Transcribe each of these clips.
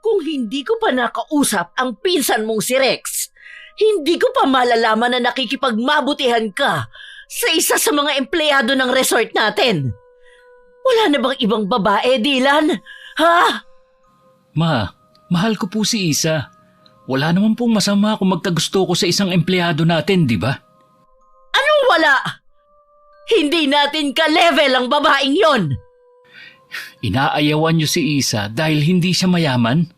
Kung hindi ko pa nakausap ang pinsan mong si Rex, hindi ko pa malalaman na nakikipagmabutihan ka sa isa sa mga empleyado ng resort natin. Wala na bang ibang babae, Dylan? Ha? Ma, mahal ko po si Isa. Wala naman pong masama kung magkagusto ko sa isang empleyado natin, di ba? Anong wala? Hindi natin ka-level ang babaeng yon. Inaayawan niyo si Isa dahil hindi siya mayaman?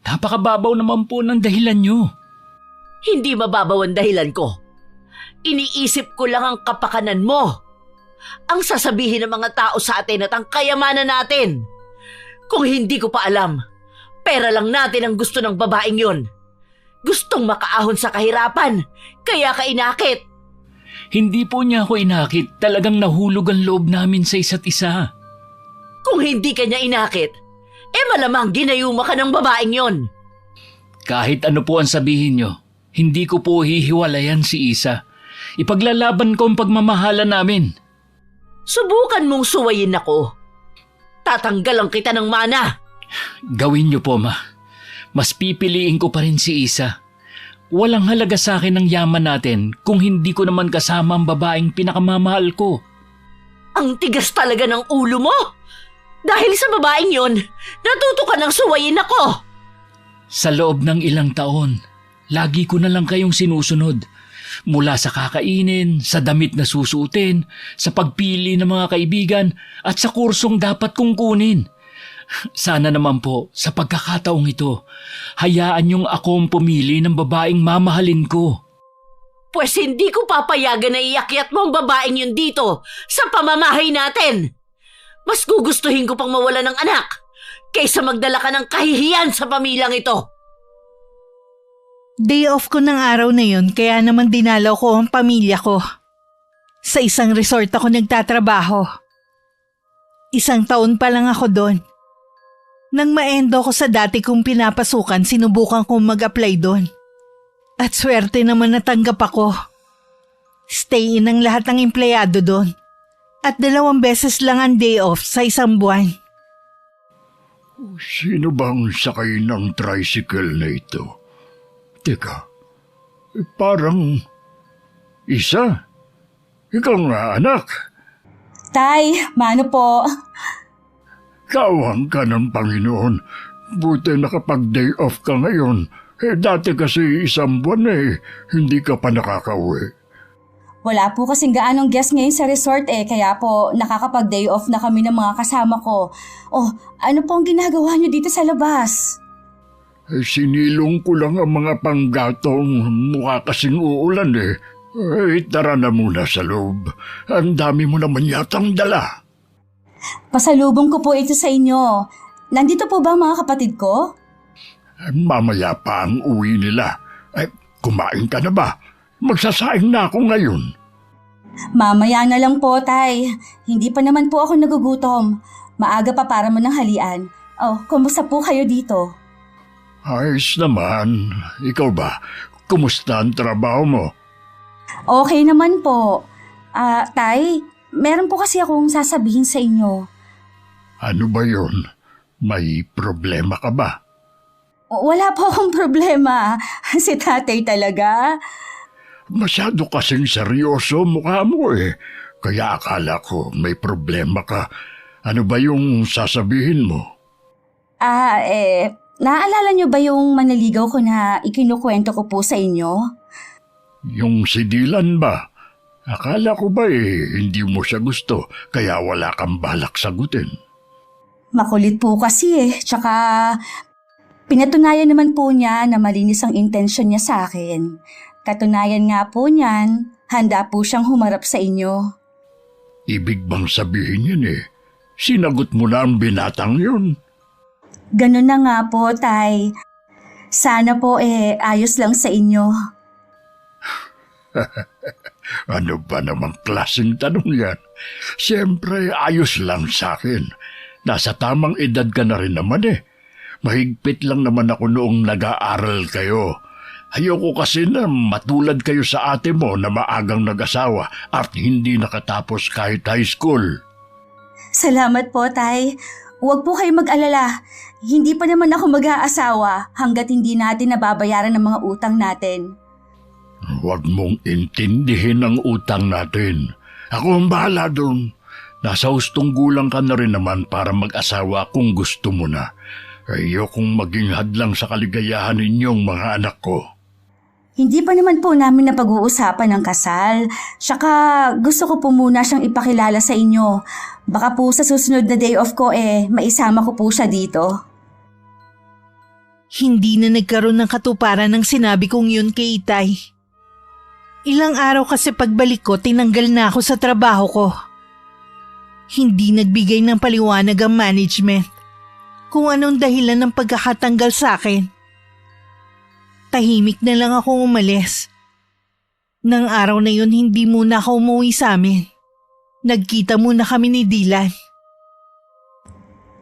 Napakababaw naman po ng dahilan niyo. Hindi mababaw ang dahilan ko. Iniisip ko lang ang kapakanan mo. Ang sasabihin ng mga tao sa atin at ang kayamanan natin. Kung hindi ko pa alam, pera lang natin ang gusto ng babaeng yon. Gustong makaahon sa kahirapan, kaya ka inakit. Hindi po niya ako inakit. Talagang nahulog ang loob namin sa isa't isa. Kung hindi ka niya inakit, malamang ginayuma ka ng babaeng yon. Kahit ano po ang sabihin niyo, hindi ko po hihiwalayan si Isa. Ipaglalaban ko ang pagmamahala namin. Subukan mong suwayin ako. Tatanggalan kita ng mana. Gawin niyo po, Ma. Mas pipiliin ko pa rin si Isa. Walang halaga sa akin ang yaman natin kung hindi ko naman kasama ang babaeng pinakamamahal ko. Ang tigas talaga ng ulo mo. Dahil sa babaeng yon, natuto ka ng suwayin ako. Sa loob ng ilang taon, lagi ko na lang kayong sinusunod. Mula sa kakainin, sa damit na susuotin, sa pagpili ng mga kaibigan at sa kursong dapat kong kunin. Sana naman po, sa pagkakataong ito, hayaan niyong akong pumili ng babaeng mamahalin ko. Pues hindi ko papayagan na iakyat mo ang babaeng yun dito sa pamamahay natin. Mas gugustuhin ko pang mawala ng anak kaysa magdala ka ng kahihiyan sa pamilyang ito. Day off ko ng araw na yun kaya naman dinalaw ko ang pamilya ko. Sa isang resort ako nagtatrabaho. 1 taon pa lang ako doon. Nang maendo ko sa dati kong pinapasukan, sinubukan kong mag-apply doon. At swerte naman natanggap ako. Stay in ang lahat ng empleyado doon. At 2 beses lang ang day off sa 1 buwan. Sino bang sakay ng tricycle na ito? Teka, parang Isa? Ikaw nga, anak. Tay, mano po? Kawang ka ng Panginoon. Buti nakapag-day off ka ngayon. Dati kasi 1 buwan hindi ka pa nakakauwi. Wala po kasing gaanong guest ngayon sa resort kaya po nakakapag-day off na kami ng mga kasama ko. Oh, ano po ang ginagawa niyo dito sa labas? Sinilong ko lang ang mga panggatong mukha kasing uulan tara na muna sa loob. Ang dami mo naman yatang dala. Pasalubong ko po ito sa inyo. Nandito po ba ang mga kapatid ko? Mamaya pa ang uwi nila. Kumain ka na ba? Magsasaing na ako ngayon. Mamaya na lang po, Tay. Hindi pa naman po ako nagugutom. Maaga pa para mananghalian. Oh, kumusta po kayo dito? Ayos naman. Ikaw ba? Kumusta ang trabaho mo? Okay naman po. Tay, meron po kasi akong sasabihin sa inyo. Ano ba yun? May problema ka ba? Wala po akong problema. Si tatay talaga. Masyado kasing seryoso mukha mo Kaya akala ko may problema ka. Ano ba yung sasabihin mo? Naaalala niyo ba yung manaligaw ko na ikinukwento ko po sa inyo? Yung si Dylan ba? Akala ko ba hindi mo siya gusto kaya wala kang balak sagutin? Makulit po kasi tsaka pinatunayan naman po niya na malinis ang intensyon niya sa akin. Katunayan nga po niyan, handa po siyang humarap sa inyo. Ibig bang sabihin yan sinagot mo na ang binatang yun? Ganun na nga po, Tay. Sana po ayos lang sa inyo. Ano ba namang klaseng tanong yan? Siyempre, ayos lang sa akin. Nasa tamang edad ka na rin naman Mahigpit lang naman ako noong nag-aaral kayo. Ayoko kasi na matulad kayo sa ate mo na maagang nag-asawa at hindi nakatapos kahit high school. Salamat po, Tay. Huwag po kayo mag-alala. Hindi pa naman ako mag-aasawa hanggat hindi natin nababayaran ng mga utang natin. Huwag mong intindihin ang utang natin. Ako ang bahala doon. Nasa hustong gulang ka na rin naman para mag-asawa kung gusto mo na. Ayokong maging hadlang sa kaligayahan ninyong mga anak ko. Hindi pa naman po namin napag-uusapan ng kasal. Tsaka gusto ko po muna siyang ipakilala sa inyo. Baka po sa susunod na day off ko maisama ko po siya dito. Hindi na nagkaroon ng katuparan ng sinabi kong yun kay Itay. Ilang araw kasi pagbalik ko, tinanggal na ako sa trabaho ko. Hindi nagbigay ng paliwanag ang management kung anong dahilan ng pagkakatanggal sa akin. Tahimik na lang akong umalis. Nang araw na yun, hindi muna ako umuwi sa amin. Nagkita muna kami ni Dylan.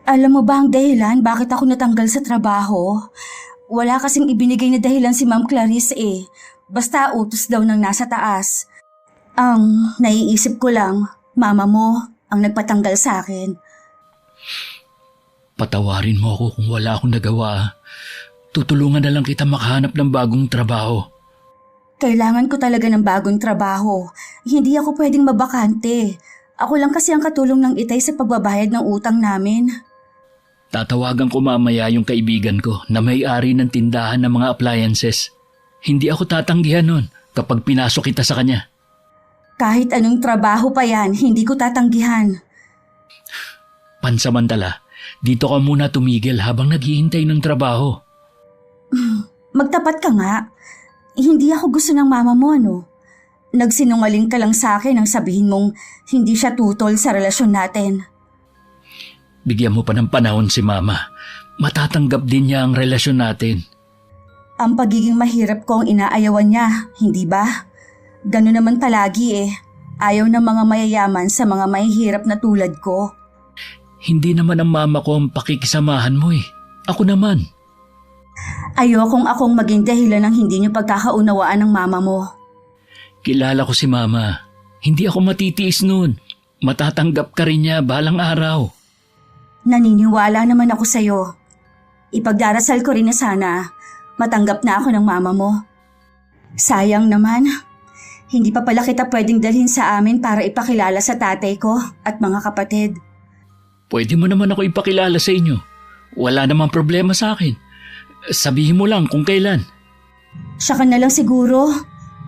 Alam mo ba ang dahilan bakit ako natanggal sa trabaho? Wala kasing ibinigay na dahilan si Ma'am Clarice Basta utos daw ng nasa taas. Ang naiisip ko lang, mama mo ang nagpatanggal sa akin. Patawarin mo ako kung wala akong nagawa. Tutulungan na lang kita makahanap ng bagong trabaho. Kailangan ko talaga ng bagong trabaho. Hindi ako pwedeng mabakante. Ako lang kasi ang katulong ng Itay sa pagbabayad ng utang namin. Tatawagan ko mamaya yung kaibigan ko na may-ari ng tindahan ng mga appliances. Hindi ako tatanggihan nun kapag pinasok kita sa kanya. Kahit anong trabaho pa yan, hindi ko tatanggihan. Pansamantala, dito ka muna tumigil habang naghihintay ng trabaho. Magtapat ka nga. Hindi ako gusto ng mama mo, ano? Nagsinungaling ka lang sa akin nang sabihin mong hindi siya tutol sa relasyon natin. Bigyan mo pa ng panahon si Mama. Matatanggap din niya ang relasyon natin. Ang pagiging mahirap ko ang inaayawan niya, hindi ba? Gano'n naman palagi Ayaw ng mga mayayaman sa mga mahihirap na tulad ko. Hindi naman ang mama ko ang pakikisamahan mo Ako naman. Ayokong akong maging dahilan ng hindi niyo pagkakaunawaan ng mama mo. Kilala ko si Mama. Hindi ako matitiis nun. Matatanggap ka rin niya balang araw. Naniniwala naman ako sa'yo. Ipagdarasal ko rin na sana matanggap na ako ng mama mo. Sayang naman. Hindi pa pala kita pwedeng dalhin sa amin para ipakilala sa tatay ko at mga kapatid. Pwede mo naman ako ipakilala sa inyo. Wala namang problema sa akin. Sabihin mo lang kung kailan. Siya ka na lang siguro.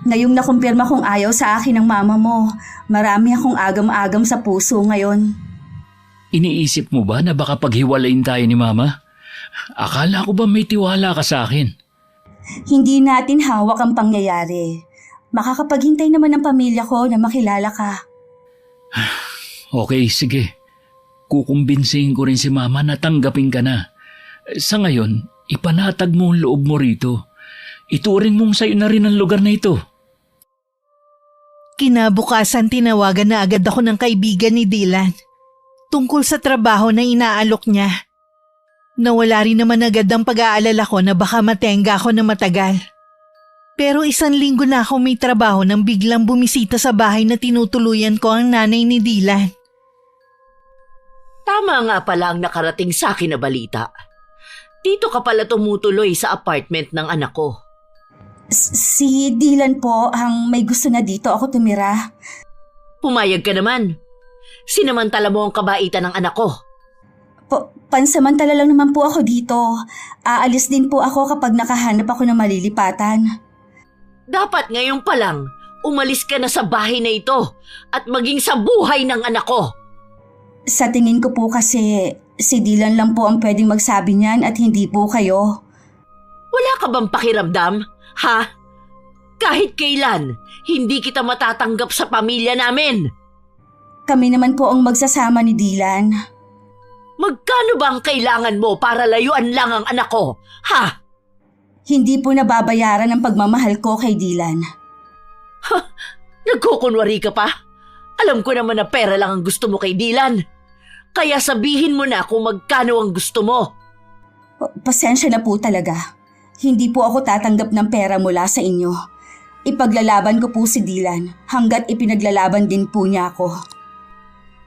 Ngayong nakumpirma kong ayaw sa akin ng mama mo, marami akong agam-agam sa puso ngayon. Iniisip mo ba na baka paghiwalayin tayo ni Mama? Akala ko ba may tiwala ka sa akin? Hindi natin hawak ang pangyayari. Makakapaghintay naman ng pamilya ko na makilala ka. Okay, sige. Kukumbinsihin ko rin si Mama na tanggapin ka na. Sa ngayon, ipanatag mo ang loob mo rito. Ituring mong sa'yo na rin ang lugar na ito. Kinabukasan tinawagan na agad ako ng kaibigan ni Dylan tungkol sa trabaho na inaalok niya. Nawala rin naman agad ang pag-aalala ko na baka matenga ako na matagal. Pero 1 linggo na ako may trabaho nang biglang bumisita sa bahay na tinutuluyan ko ang nanay ni Dylan. Tama nga pala ang nakarating sa akin na balita. Dito ka pala tumutuloy sa apartment ng anak ko. Si Dylan po ang may gusto na dito ako tumira. Pumayag ka naman. Sinamantala mo ang kabaitan ng anak ko. Pansamantala lang naman po ako dito. Aalis din po ako kapag nakahanap ako ng malilipatan. Dapat ngayon pa lang, umalis ka na sa bahay na ito at maging sa buhay ng anak ko. Sa tingin ko po kasi si Dylan lang po ang pwedeng magsabi niyan at hindi po kayo. Wala ka bang pakiramdam? Ha? Kahit kailan, hindi kita matatanggap sa pamilya namin. Kami naman po ang magsasama ni Dylan. Magkano ba ang kailangan mo para layuan lang ang anak ko? Ha? Hindi po nababayaran ang pagmamahal ko kay Dylan. Ha? Nagkukunwari ka pa? Alam ko naman na pera lang ang gusto mo kay Dylan. Kaya sabihin mo na kung magkano ang gusto mo. Pasensya na po talaga. Hindi po ako tatanggap ng pera mula sa inyo. Ipaglalaban ko po si Dylan hanggat ipinaglalaban din po niya ako.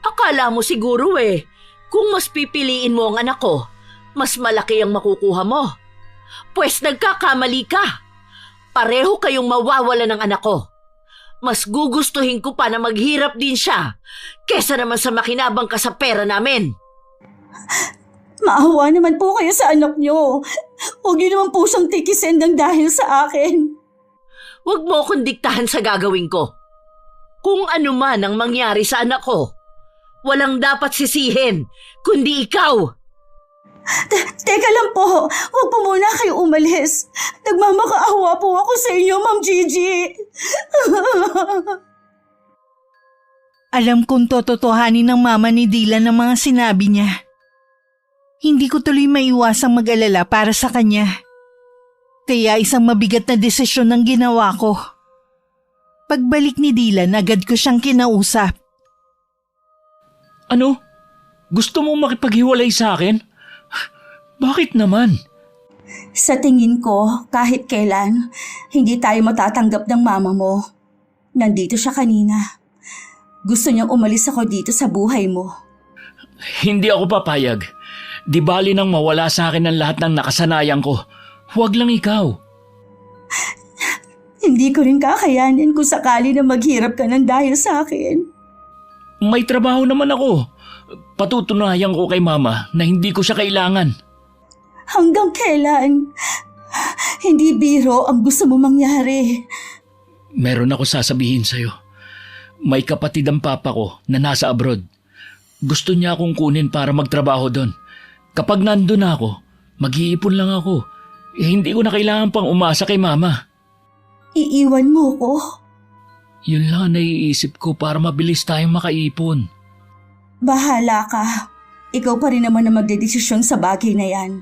Akala mo siguro Kung mas pipiliin mo ang anak ko, mas malaki ang makukuha mo. Pwes nagkakamali ka. Pareho kayong mawawala ng anak ko. Mas gugustuhin ko pa na maghirap din siya kesa naman sa makinabang ka sa pera namin. Maawa naman po kayo sa anak niyo. Huwag niyo naman po siyang tikisin ng dahil sa akin. Huwag mo akong diktahan sa gagawin ko. Kung ano man ang mangyari sa anak ko, walang dapat sisihin, kundi ikaw. Teka lang po, huwag po muna kayo umalis. Nagmamakaawa po ako sa inyo, Ma'am Gigi. Alam kong tototohanin ng mama ni Dylan ang mga sinabi niya. Hindi ko tuloy maiwasang mag-alala para sa kanya. Kaya isang mabigat na desisyon ang ginawa ko. Pagbalik ni Dylan, agad ko siyang kinausap. Ano? Gusto mong makipaghiwalay sa akin? Bakit naman? Sa tingin ko, kahit kailan, hindi tayo matatanggap ng mama mo. Nandito siya kanina. Gusto niyang umalis ako dito sa buhay mo. Hindi ako papayag. Di bali nang mawala sa akin ang lahat ng nakasanayan ko. Huwag lang ikaw. Hindi ko rin kakayanin kung sakali na maghirap ka ng dahil sa akin. May trabaho naman ako. Patutunayan ko kay mama na hindi ko siya kailangan. Hanggang kailan? Hindi biro ang gusto mo mangyari. Meron ako sasabihin sa'yo. May kapatid ang papa ko na nasa abroad. Gusto niya akong kunin para magtrabaho doon. Kapag nandun ako, mag-iipon lang ako. Hindi ko na kailangan pang umasa kay mama. Iiwan mo ko? Yun lang ang naiisip ko para mabilis tayong makaipon. Bahala ka. Ikaw pa rin naman ang magdedesisyon sa bagay na yan.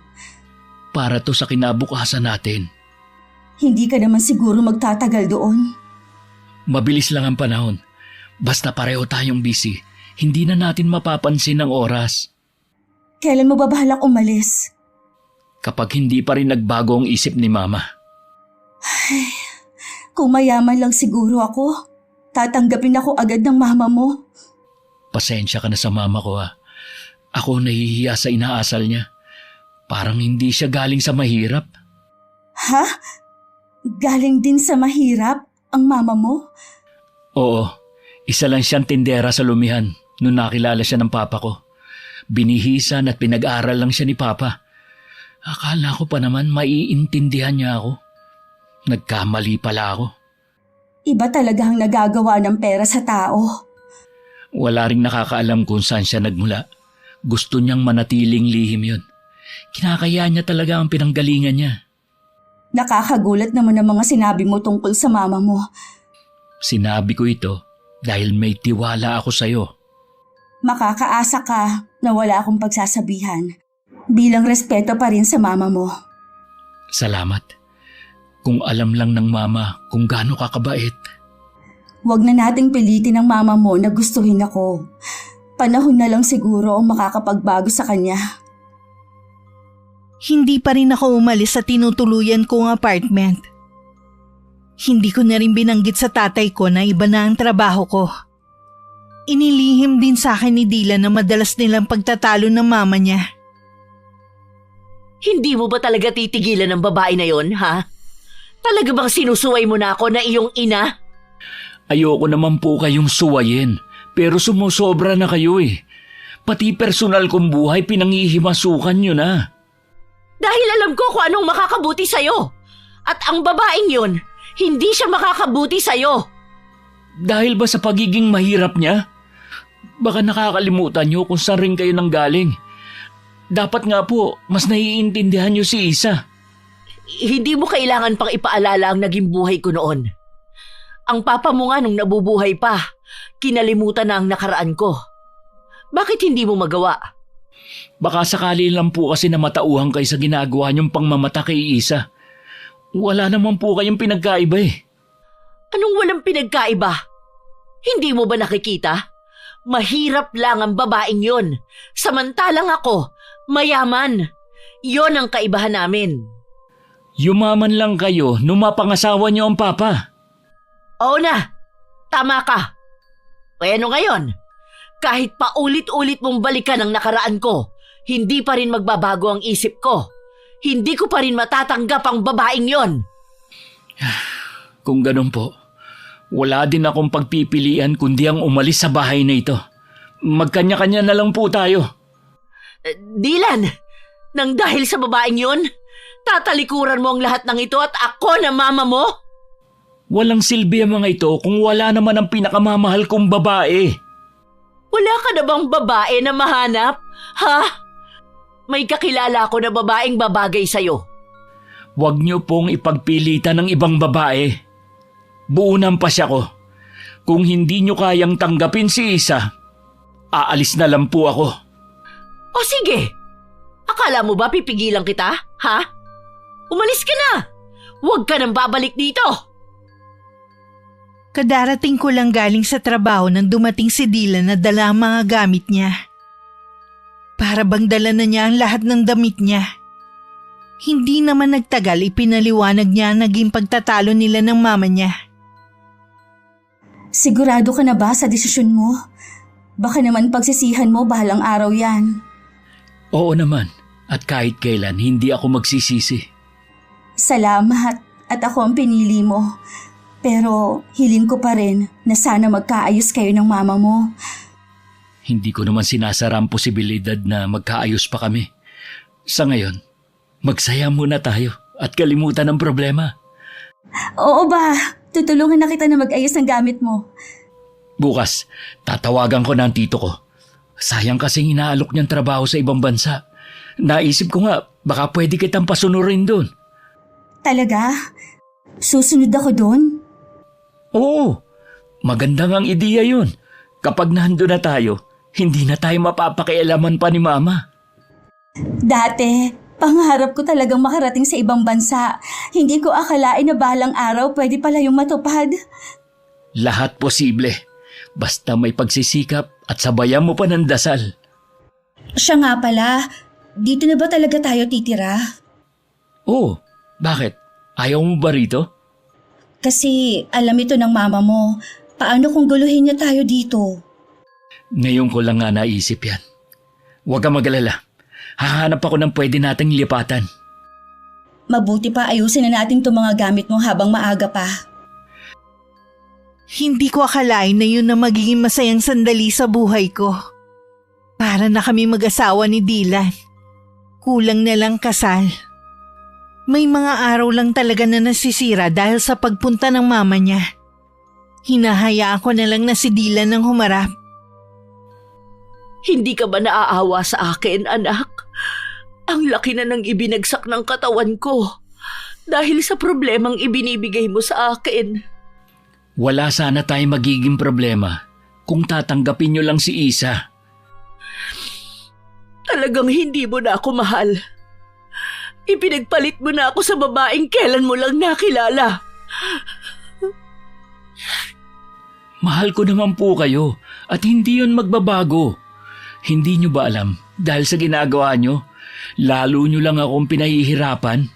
Para to sa kinabukasan natin. Hindi ka naman siguro magtatagal doon. Mabilis lang ang panahon. Basta pareho tayong busy, hindi na natin mapapansin ang oras. Kailan mo ba bahalak umalis? Kapag hindi pa rin nagbago ang isip ni mama. Kung mayaman lang siguro ako, tatanggapin ako agad ng mama mo. Pasensya ka na sa mama ko ha. Ako nahihiya sa inaasal niya. Parang hindi siya galing sa mahirap. Ha? Galing din sa mahirap ang mama mo? Oo, isa lang siyang tindera sa lumihan nung nakilala siya ng papa ko. Binihisan at pinag-aral lang siya ni papa. Akala ko pa naman maiintindihan niya ako. Nagkamali pala ako. Iba talaga ang nagagawa ng pera sa tao. Wala ring nakakaalam kung saan siya nagmula. Gusto niyang manatiling lihim yun. Kinakaya niya talaga ang pinanggalingan niya. Nakakagulat naman ang mga sinabi mo tungkol sa mama mo. Sinabi ko ito dahil may tiwala ako sa'yo. Makakaasa ka na wala akong pagsasabihan. Bilang respeto pa rin sa mama mo. Salamat. Kung alam lang ng mama kung gaano ka kabait. Huwag na nating pilitin ng mama mo na gustuhin ako. Panahon na lang siguro ang makakapagbago sa kanya. Hindi pa rin ako umalis sa tinutuluyan kong apartment. Hindi ko na rin binanggit sa tatay ko na iba na ang trabaho ko. Inilihim din sa akin ni Dylan na madalas nilang pagtatalo ng mama niya. Hindi mo ba talaga titigilan ng babae na yon, ha? Talaga bang sinusuway mo na ako na iyong ina? Ayoko naman po kayong suwayin, pero sumusobra na kayo eh. Pati personal kong buhay pinangihimasukan nyo na. Dahil alam ko kung anong makakabuti sa'yo. At ang babaeng yon, hindi siya makakabuti sa'yo. Dahil ba sa pagiging mahirap niya? Baka nakakalimutan nyo kung saan rin kayo nanggaling. Dapat nga po, mas naiintindihan nyo si Isa. Hindi mo kailangan pang ipaalala ang naging buhay ko noon. Ang papa mo nga nung nabubuhay pa, kinalimutan na ang nakaraan ko. Bakit hindi mo magawa? Baka sakali lang po kasi na matauhan kayo sa ginagawa niyong pangmamata kay Isa. Wala naman po kayong pinagkaiba eh. Anong walang pinagkaiba? Hindi mo ba nakikita? Mahirap lang ang babaeng yon. Samantalang ako, mayaman. Yon ang kaibahan namin. Yumaman lang kayo nung mapangasawa niyo ang papa. Oo na, tama ka. Kaya ano ngayon? Kahit paulit-ulit mong balikan ang nakaraan ko, hindi pa rin magbabago ang isip ko. Hindi ko pa rin matatanggap ang babaeng yon. Kung ganun po, wala din akong pagpipilian kundi ang umalis sa bahay na ito. Magkanya-kanya na lang po tayo. Dylan, nang dahil sa babaeng yon, tatalikuran mo ang lahat ng ito at ako na mama mo? Walang silbi ang mga ito kung wala naman ang pinakamamahal kong babae. Wala ka na bang babae na mahanap? Ha? May kakilala ako na babaeng babagay sa'yo. Huwag niyo pong ipagpilitan ng ibang babae. Buo ng pasya ko. Kung hindi niyo kayang tanggapin si Isa, aalis na lang po ako. O sige, akala mo ba pipigilan kita? Ha? Umalis ka na! Huwag ka nang babalik dito! Kadarating ko lang galing sa trabaho nang dumating si Dylan na dala ang mga gamit niya. Para bang dala na niya ang lahat ng damit niya. Hindi naman nagtagal ipinaliwanag niya ang naging pagtatalo nila ng mama niya. Sigurado ka na ba sa desisyon mo? Baka naman pagsisihan mo bahalang araw yan. Oo naman, at kahit kailan hindi ako magsisisi. Salamat at ako ang pinili mo. Pero hiling ko pa rin na sana magkaayos kayo ng mama mo. Hindi ko naman sinasara ang posibilidad na magkaayos pa kami. Sa ngayon, magsaya muna tayo at kalimutan ang problema. Oo ba? Tutulungan na kita na mag-ayos ng gamit mo. Bukas, tatawagan ko na ang tito ko. Sayang kasing inaalok niyang trabaho sa ibang bansa. Naisip ko nga, baka pwede kitang pasunurin doon. Talaga? Susunod ako doon? Oo, maganda ngang ideya yun. Kapag nandun na tayo, hindi na tayo mapapakialaman pa ni Mama. Dati, pangarap ko talagang makarating sa ibang bansa. Hindi ko akalain na balang araw pwede pala yung matupad. Lahat posible. Basta may pagsisikap at sabayan mo pa ng dasal. Siya nga pala, dito na ba talaga tayo titira? Oo, bakit? Ayaw mo ba rito? Kasi alam ito ng mama mo. Paano kung guluhin niya tayo dito? Ngayon ko lang nga naisip yan. Huwag kang mag-alala. Hahanap ako ng pwede nating lipatan. Mabuti pa ayusin na natin itong mga gamit mo habang maaga pa. Hindi ko akalain na yun na magiging masayang sandali sa buhay ko. Para na kami mag-asawa ni Dylan. Kulang na lang kasal. May mga araw lang talaga na nasisira dahil sa pagpunta ng mama niya. Hinahayaan ko na lang na si Dylan ang humarap. Hindi ka ba naaawa sa akin, anak? Ang laki na ng ibinagsak ng katawan ko dahil sa problemang ibinibigay mo sa akin. Wala sana tayong magiging problema kung tatanggapin niyo lang si Isa. Talagang hindi mo na ako mahal. Ipinagpalit mo na ako sa babaeng kailan mo lang nakilala. Mahal ko naman po kayo at hindi yun magbabago. Hindi niyo ba alam, dahil sa ginagawa niyo, lalo niyo lang akong pinahihirapan?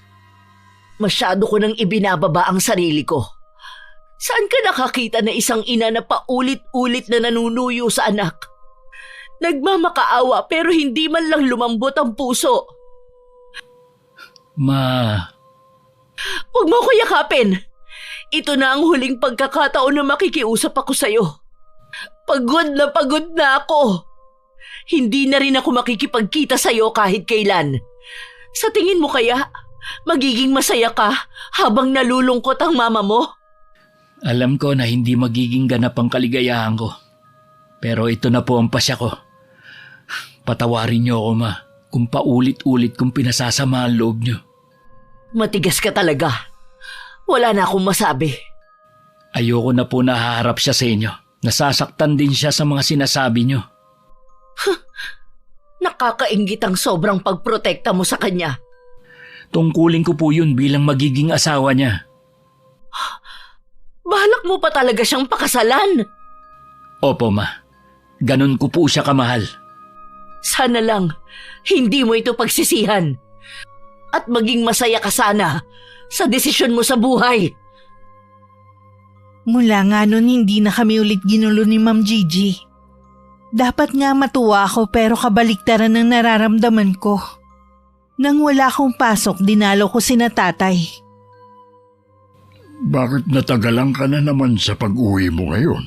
Masyado ko nang ibinababa ang sarili ko. Saan ka nakakita na isang ina na paulit-ulit na nanunuyo sa anak? Nagmamakaawa pero hindi man lang lumambot ang puso. Ma... Huwag mo ko yakapin. Ito na ang huling pagkakataon na makikiusap ako sa'yo. Pagod na ako. Hindi na rin ako makikipagkita sa'yo kahit kailan. Sa tingin mo kaya, magiging masaya ka habang nalulungkot ang mama mo? Alam ko na hindi magiging ganap ang kaligayahan ko. Pero ito na po ang pasya ko. Patawarin niyo ako, Ma, kung paulit-ulit kong pinasasama ang loob niyo. Matigas ka talaga. Wala na akong masabi. Ayoko na po nahaharap siya sa inyo. Nasasaktan din siya sa mga sinasabi niyo. Nakakainggit ang sobrang pagprotekta mo sa kanya. Tungkulin ko po yun bilang magiging asawa niya. Balak mo pa talaga siyang pakasalan. Opo, Ma. Ganun ko po siya kamahal. Sana lang, hindi mo ito pagsisihan. At maging masaya ka sana sa desisyon mo sa buhay. Mula nga nun hindi na kami ulit ginulo ni Ma'am Gigi. Dapat nga matuwa ako pero kabaliktaran ng nararamdaman ko. Nang wala akong pasok, dinalo ko sina tatay. Bakit natagalan ka na naman sa pag-uwi mo ngayon?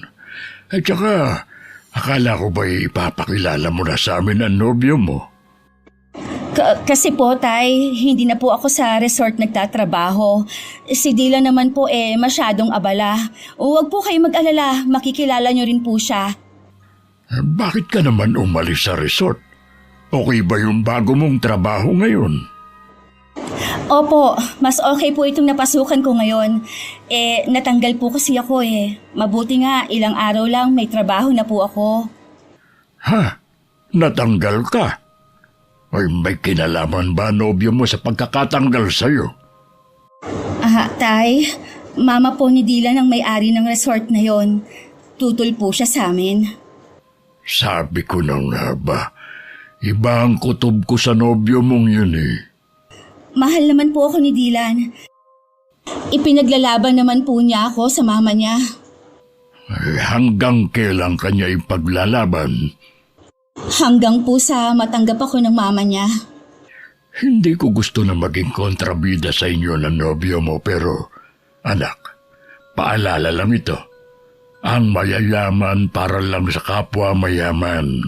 At saka, akala ko ba'y ipapakilala mo na sa amin ang nobyo mo? Kasi po, Tay, hindi na po ako sa resort nagtatrabaho. Si Dylan naman po masyadong abala. Huwag po kayo mag-alala, makikilala niyo rin po siya. Bakit ka naman umalis sa resort? Okay ba yung bago mong trabaho ngayon? Opo, mas okay po itong napasukan ko ngayon. Natanggal po kasi ako Mabuti nga, ilang araw lang may trabaho na po ako. Ha? Natanggal ka? Ay, may kinalaman ba nobyo mo sa pagkakatanggal sa'yo? Tay, mama po ni Dylan ang may-ari ng resort na yon. Tutol po siya sa amin. Sabi ko na nga ba, iba ang kutob ko sa nobyo mong yun Mahal naman po ako ni Dylan. Ipinaglalaban naman po niya ako sa mama niya. Ay, hanggang kailan kanya ipaglalaban? Hanggang po sa matanggap ako ng mama niya. Hindi ko gusto na maging kontrabida sa inyo ng nobyo mo pero, anak, paalala lang ito. Ang mayayaman para lang sa kapwa mayaman.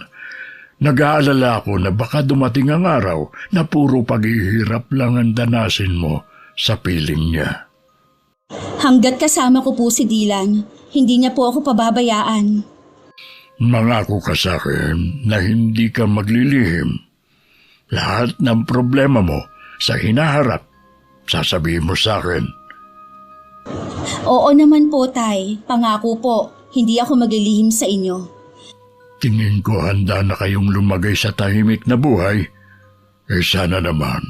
Nag-aalala ako na baka dumating ang araw na puro paghihirap lang ang danasin mo sa piling niya. Hanggat kasama ko po si Dylan, hindi niya po ako pababayaan. Mangako ka sa akin na hindi ka maglilihim. Lahat ng problema mo sa hinaharap, sasabihin mo sa akin. Oo naman po, Tay. Pangako po, hindi ako maglilihim sa inyo. Tingin ko handa na kayong lumagay sa tahimik na buhay. Sana naman,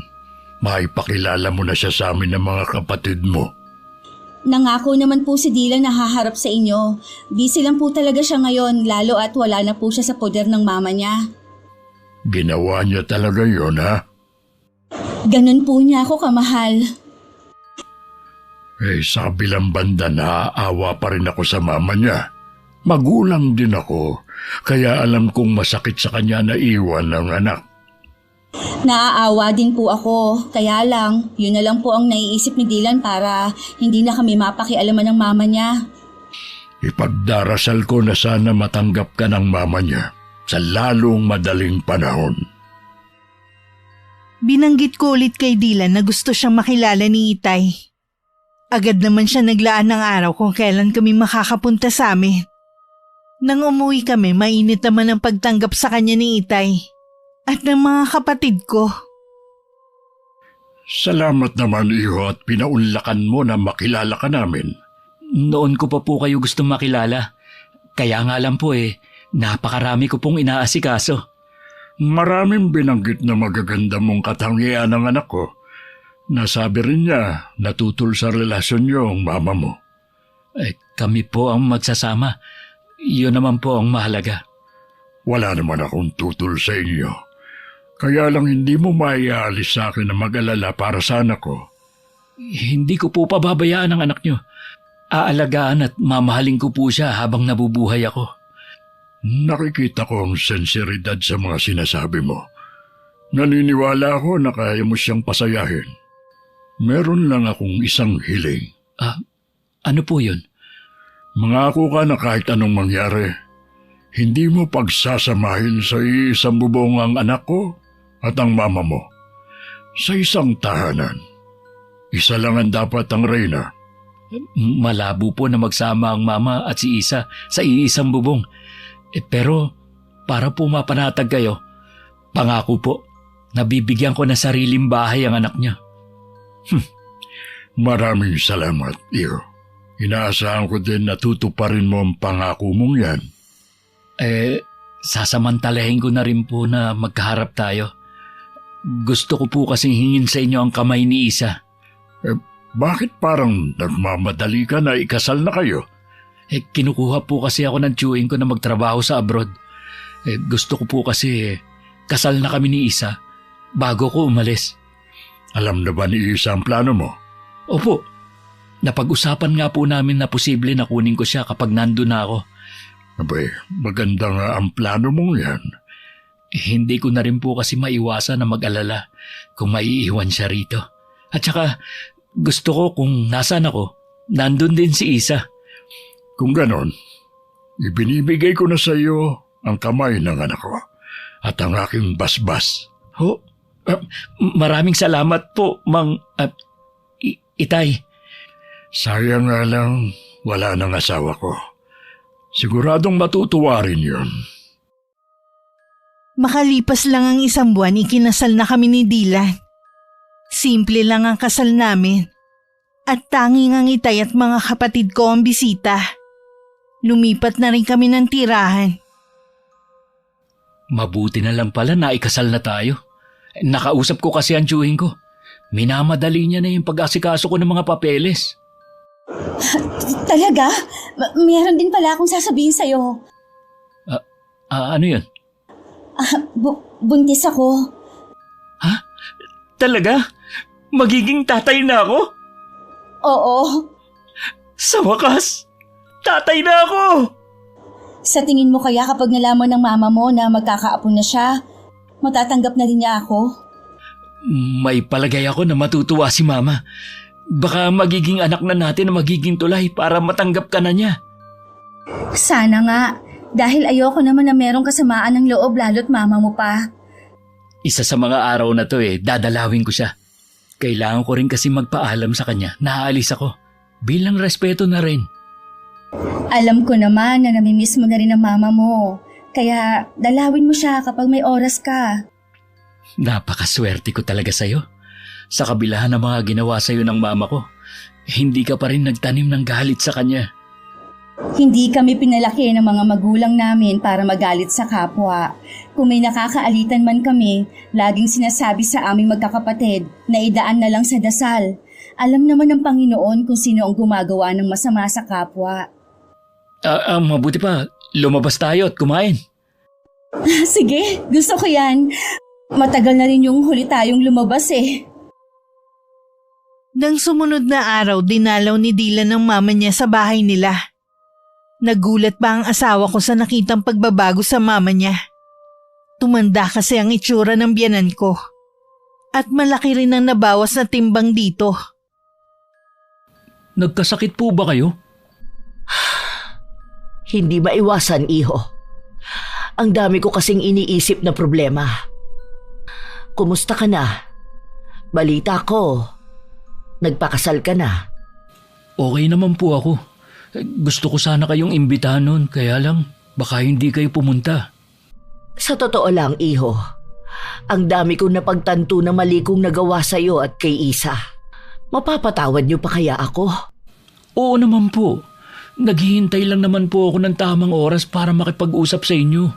maipakilala mo na siya sa amin ng mga kapatid mo. Nangako naman po si Dylan na haharap sa inyo. Busy lang po talaga siya ngayon, lalo at wala na po siya sa poder ng mama niya. Ginawa niya talaga yon, ha? Ganun po niya ako kamahal. Sa kabilang banda naaawa pa rin ako sa mama niya. Magulang din ako, kaya alam kong masakit sa kanya na iwan ng anak. Naaawa din po ako, kaya lang, yun na lang po ang naiisip ni Dylan para hindi na kami mapakialaman ng mama niya. Ipagdarasal ko na sana matanggap ka ng mama niya sa lalong madaling panahon. Binanggit ko ulit kay Dylan na gusto siyang makilala ni Itay. Agad naman siya naglaan ng araw kung kailan kami makakapunta sa amin. Nang umuwi kami, mainit naman ang pagtanggap sa kanya ni Itay at ng mga kapatid ko. Salamat naman, iho, at pinaunlakan mo na makilala ka namin. Noon ko pa po kayo gustong makilala. Kaya nga lang po napakarami ko pong inaasikaso. Maraming binanggit na magaganda mong katangian ng anak ko. Nasabi rin niya natutol sa relasyon niyo ang mama mo. Kami po ang magsasama. Iyon naman po ang mahalaga. Wala naman akong tutol sa inyo. Kaya lang hindi mo maiaalis sa akin na mag-alala para sa anak ko. Hindi ko po pababayaan ang anak niyo. Aalagaan at mamahalin ko po siya habang nabubuhay ako. Nakikita ko ang senseridad sa mga sinasabi mo. Naniniwala ako na kaya mo siyang pasayahin. Meron lang akong isang hiling. Ano po yun? Mangako ka na kahit anong mangyari, hindi mo pagsasamahin sa isang bubong ang anak ko at ang mama mo. Sa isang tahanan, isa lang ang dapat ang reyna. Malabo po na magsama ang mama at si Isa sa iisang bubong. Pero para po mapanatag kayo, pangako po, nabibigyan ko ng sariling bahay ang anak niya. Maraming salamat, iyo. Inaasahan ko din na tutuparin mo ang pangako mong yan. Sasamantalahin ko na rin po na magkaharap tayo. Gusto ko po kasing hingin sa inyo ang kamay ni Isa. Bakit parang nagmamadali ka na ikasal na kayo? Kinukuha po kasi ako ng tiyuhin ko na magtrabaho sa abroad. Gusto ko po kasi kasal na kami ni Isa bago ko umalis. Alam na ba ni Isa ang plano mo? Opo. Napag-usapan nga po namin na posible na kunin ko siya kapag nandun na ako. Abay, maganda nga ang plano mong yan. Hindi ko na rin po kasi maiwasan na mag-alala kung maiiwan siya rito. At saka gusto ko kung nasaan ako, nandun din si Isa. Kung ganon, ibinibigay ko na sa iyo ang kamay ng anak ko at ang aking basbas. Ho? Maraming salamat po, Mang... Itay. Sayang nga lang, wala nang asawa ko. Siguradong matutuwa rin yun. Makalipas lang ang 1 buwan, ikinasal na kami ni Dylan. Simple lang ang kasal namin. At tanging ang Itay at mga kapatid ko ang bisita. Lumipat na rin kami ng tirahan. Mabuti na lang pala na ikasal na tayo. Nakausap ko kasi ang tiyuhin ko. Minamadali niya na yung pag-asikaso ko ng mga papeles. Talaga? Meron din pala akong sasabihin sa'yo. Ano yun? Buntis ako. Ha? Talaga? Magiging tatay na ako? Oo. Sa wakas, tatay na ako! Sa tingin mo kaya kapag nalaman ng mama mo na magkakaapo na siya, matatanggap na rin niya ako? May palagay ako na matutuwa si Mama. Baka magiging anak na natin na magiging tulay para matanggap ka na niya. Sana nga, dahil ayoko naman na merong kasamaan ng loob lalo't mama mo pa. Isa sa mga araw na to dadalawin ko siya. Kailangan ko rin kasi magpaalam sa kanya na aalis ako. Bilang respeto na rin. Alam ko naman na namimiss mo na rin ang mama mo. Kaya dalawin mo siya kapag may oras ka. Napakaswerte ko talaga sa'yo. Sa kabilahan ng mga ginawa sa'yo ng mama ko, hindi ka pa rin nagtanim ng galit sa kanya. Hindi kami pinalaki ng mga magulang namin para magalit sa kapwa. Kung may nakakaalitan man kami, laging sinasabi sa aming magkakapatid na idaan na lang sa dasal. Alam naman ng Panginoon kung sino ang gumagawa ng masama sa kapwa. Mabuti pa, lumabas tayo at kumain. Sige, gusto ko yan. Matagal na rin yung huli tayong lumabas Nang sumunod na araw, dinalaw ni Dylan ng mama niya sa bahay nila. Nagulat pa ang asawa ko sa nakitang pagbabago sa mama niya. Tumanda kasi ang itsura ng biyanan ko. At malaki rin ang nabawas na timbang dito. Nagkasakit po ba kayo? Hindi maiwasan, iho. Ang dami ko kasing iniisip na problema. Kumusta ka na? Balita ko, nagpakasal ka na. Okay naman po ako. Gusto ko sana kayong imbitahan nun, kaya lang baka hindi kayo pumunta. Sa totoo lang, iho, ang dami kong napagtanto na mali kong nagawa sa'yo at kay Isa. Mapapatawad niyo pa kaya ako? Oo naman po. Naghihintay lang naman po ako ng tamang oras para makipag-usap sa inyo.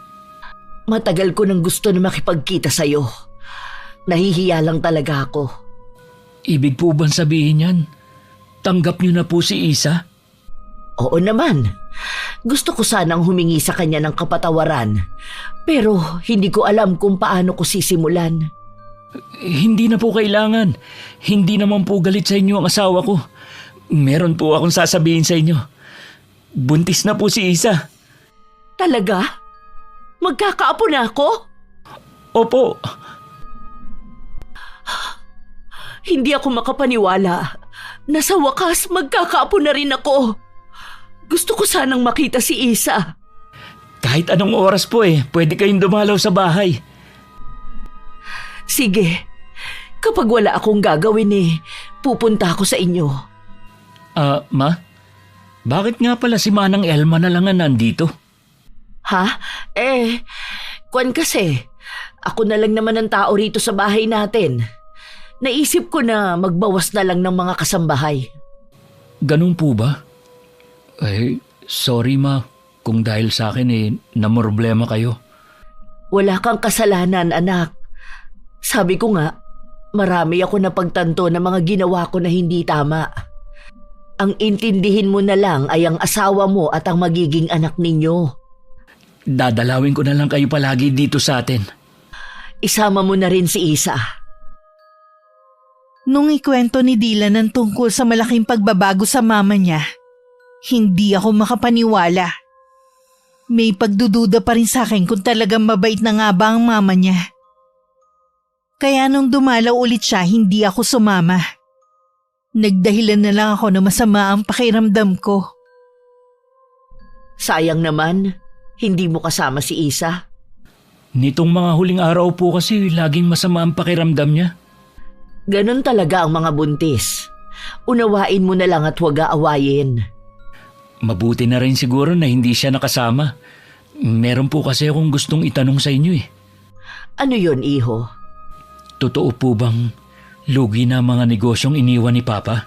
Matagal ko nang gusto na makipagkita sa'yo. Nahihiya lang talaga ako. Ibig po bang sabihin yan? Tanggap niyo na po si Isa? Oo naman. Gusto ko sanang humingi sa kanya ng kapatawaran. Pero hindi ko alam kung paano ko sisimulan. Hindi na po kailangan. Hindi naman po galit sa inyo ang asawa ko. Meron po akong sasabihin sa inyo. Buntis na po si Isa. Talaga? Magkakaapo na ako? Opo. Hindi ako makapaniwala na sa wakas magkakaapo na rin ako. Gusto ko sanang makita si Isa. Kahit anong oras po pwede kayong dumalaw sa bahay. Sige, kapag wala akong gagawin pupunta ako sa inyo. Ma? Bakit nga pala si Manang Elma na lang ang nandito? Ha? Kwan kasi, ako na lang naman ang tao rito sa bahay natin. Naisip ko na magbawas na lang ng mga kasambahay. Ganun po ba? Sorry ma, kung dahil sa akin namroblema kayo. Wala kang kasalanan, anak. Sabi ko nga, marami ako napagtanto na mga ginawa ko na hindi tama. Ang intindihin mo na lang ay ang asawa mo at ang magiging anak ninyo. Dadalawin ko na lang kayo palagi dito sa atin. Isama mo na rin si Isa. Nung ikwento ni Dylan ang tungkol sa malaking pagbabago sa mama niya, hindi ako makapaniwala. May pagdududa pa rin sa akin kung talagang mabait na nga ba ang mama niya. Kaya nung dumalaw ulit siya, hindi ako sumama. Nagdahilan na lang ako na masama ang pakiramdam ko. Sayang naman, hindi mo kasama si Isa. Nitong mga huling araw po kasi laging masama ang pakiramdam niya. Ganon talaga ang mga buntis. Unawain mo na lang at huwag aawayin. Mabuti na rin siguro na hindi siya nakasama. Meron po kasi akong gustong itanong sa inyo eh. Ano yon, iho? Totoo po bang lugi na mga negosyong iniwan ni Papa?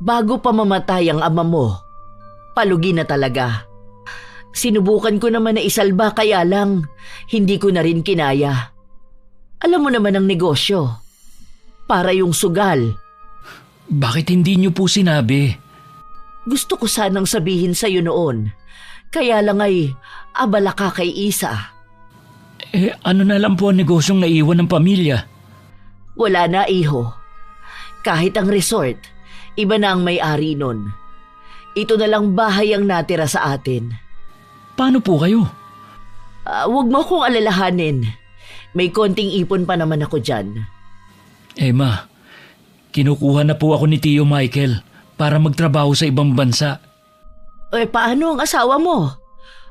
Bago pa mamatay ang ama mo, palugi na talaga. Sinubukan ko naman na isalba kaya lang hindi ko na rin kinaya. Alam mo naman ang negosyo. Para yung sugal. Bakit hindi niyo po sinabi? Gusto ko sanang sabihin sa'yo noon. Kaya lang ay abala ka kay Isa. Ano na lang po ang negosyong naiwan ng pamilya? Wala na, iho. Kahit ang resort, iba na ang may-ari nun. Ito na lang bahay ang natira sa atin. Paano po kayo? Huwag mo akong alalahanin. May konting ipon pa naman ako dyan. Ma, kinukuha na po ako ni Tio Michael para magtrabaho sa ibang bansa. Paano ang asawa mo?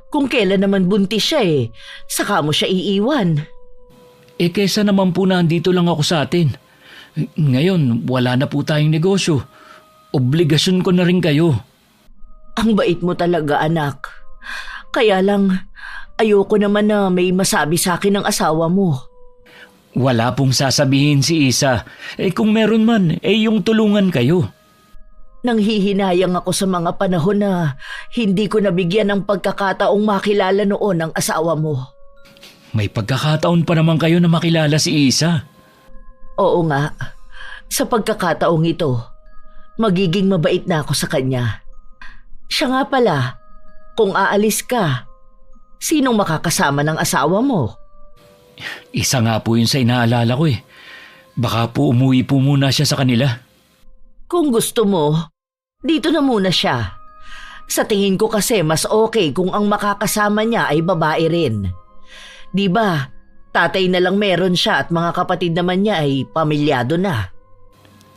Kung kailan naman buntis siya saka mo siya iiwan. Kesa naman po na andito lang ako sa atin. Ngayon, wala na po tayong negosyo. Obligasyon ko na rin kayo. Ang bait mo talaga, anak. Kaya lang, ayoko naman na may masabi sa akin ng asawa mo. Wala pong sasabihin si Isa. Kung meron man, yung tulungan kayo. Nanghihinayang ako sa mga panahon na hindi ko nabigyan ng pagkakataong makilala noon ang asawa mo. May pagkakataon pa naman kayo na makilala si Isa. Oo nga. Sa pagkakataong ito, magiging mabait na ako sa kanya. Siya nga pala, kung aalis ka, sinong makakasama ng asawa mo? Isa nga po yun sa inaalala ko eh. Baka po umuwi po muna siya sa kanila. Kung gusto mo, dito na muna siya. Sa tingin ko kasi mas okay kung ang makakasama niya ay babae rin. Di ba, tatay na lang meron siya at mga kapatid naman niya ay pamilyado na.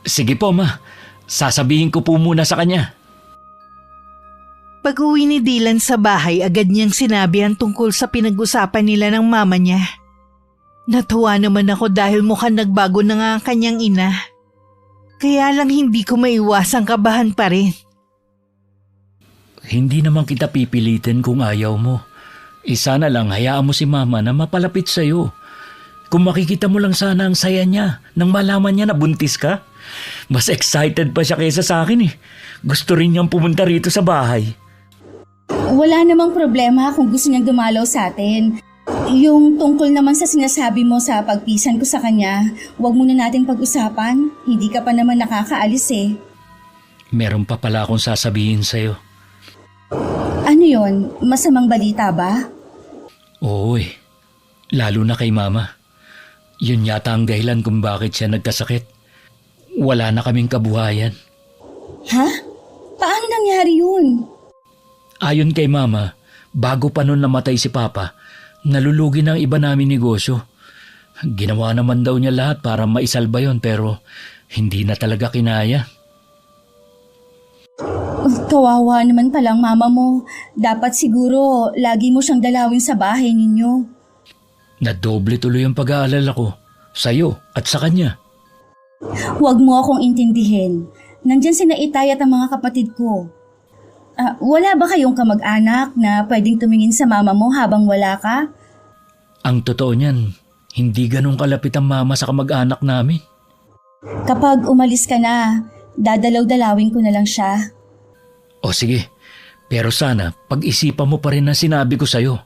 Sige po ma, sasabihin ko po muna sa kanya. Pag-uwi ni Dylan sa bahay, agad niyang sinabi ang tungkol sa pinag-usapan nila ng mama niya. Natuwa naman ako dahil mukhang nagbago na nga ang kanyang ina. Kaya lang hindi ko maiwasang kabahan pa rin. Hindi naman kita pipilitin kung ayaw mo. Sana lang hayaan mo si mama na mapalapit sa'yo. Kung makikita mo lang sana ang saya niya nang malaman niya na buntis ka. Mas excited pa siya kaysa sa akin eh. Gusto rin niyang pumunta rito sa bahay. Wala namang problema kung gusto niyang dumalaw sa atin. Yung tungkol naman sa sinasabi mo sa pagpisan ko sa kanya, huwag muna natin pag-usapan. Hindi ka pa naman nakakaalis eh. Meron pa pala akong sasabihin sa'yo. Ano yon? Masamang balita ba? Oo eh. Lalo na kay mama. Yun yata ang dahilan kung bakit siya nagkasakit. Wala na kaming kabuhayan. Ha? Paano nangyari yun? Ayon kay mama, bago pa nun namatay si papa, nalulugi ng iba namin negosyo. Ginawa naman daw niya lahat para maisalba yon pero hindi na talaga kinaya. Kawawa naman palang mama mo. Dapat siguro lagi mo siyang dalawin sa bahay ninyo. Nadoble tuloy ang pag-aalala ko, sa'yo at sa kanya. Huwag mo akong intindihin. Nandyan si Naitay at ang mga kapatid ko. Wala ba kayong kamag-anak na pwedeng tumingin sa mama mo habang wala ka? Ang totoo niyan, hindi ganun kalapit ang mama sa kamag-anak namin. Kapag umalis ka na, dadalaw-dalawin ko na lang siya. O sige, pero sana pag-isipan mo pa rin ang sinabi ko sa'yo.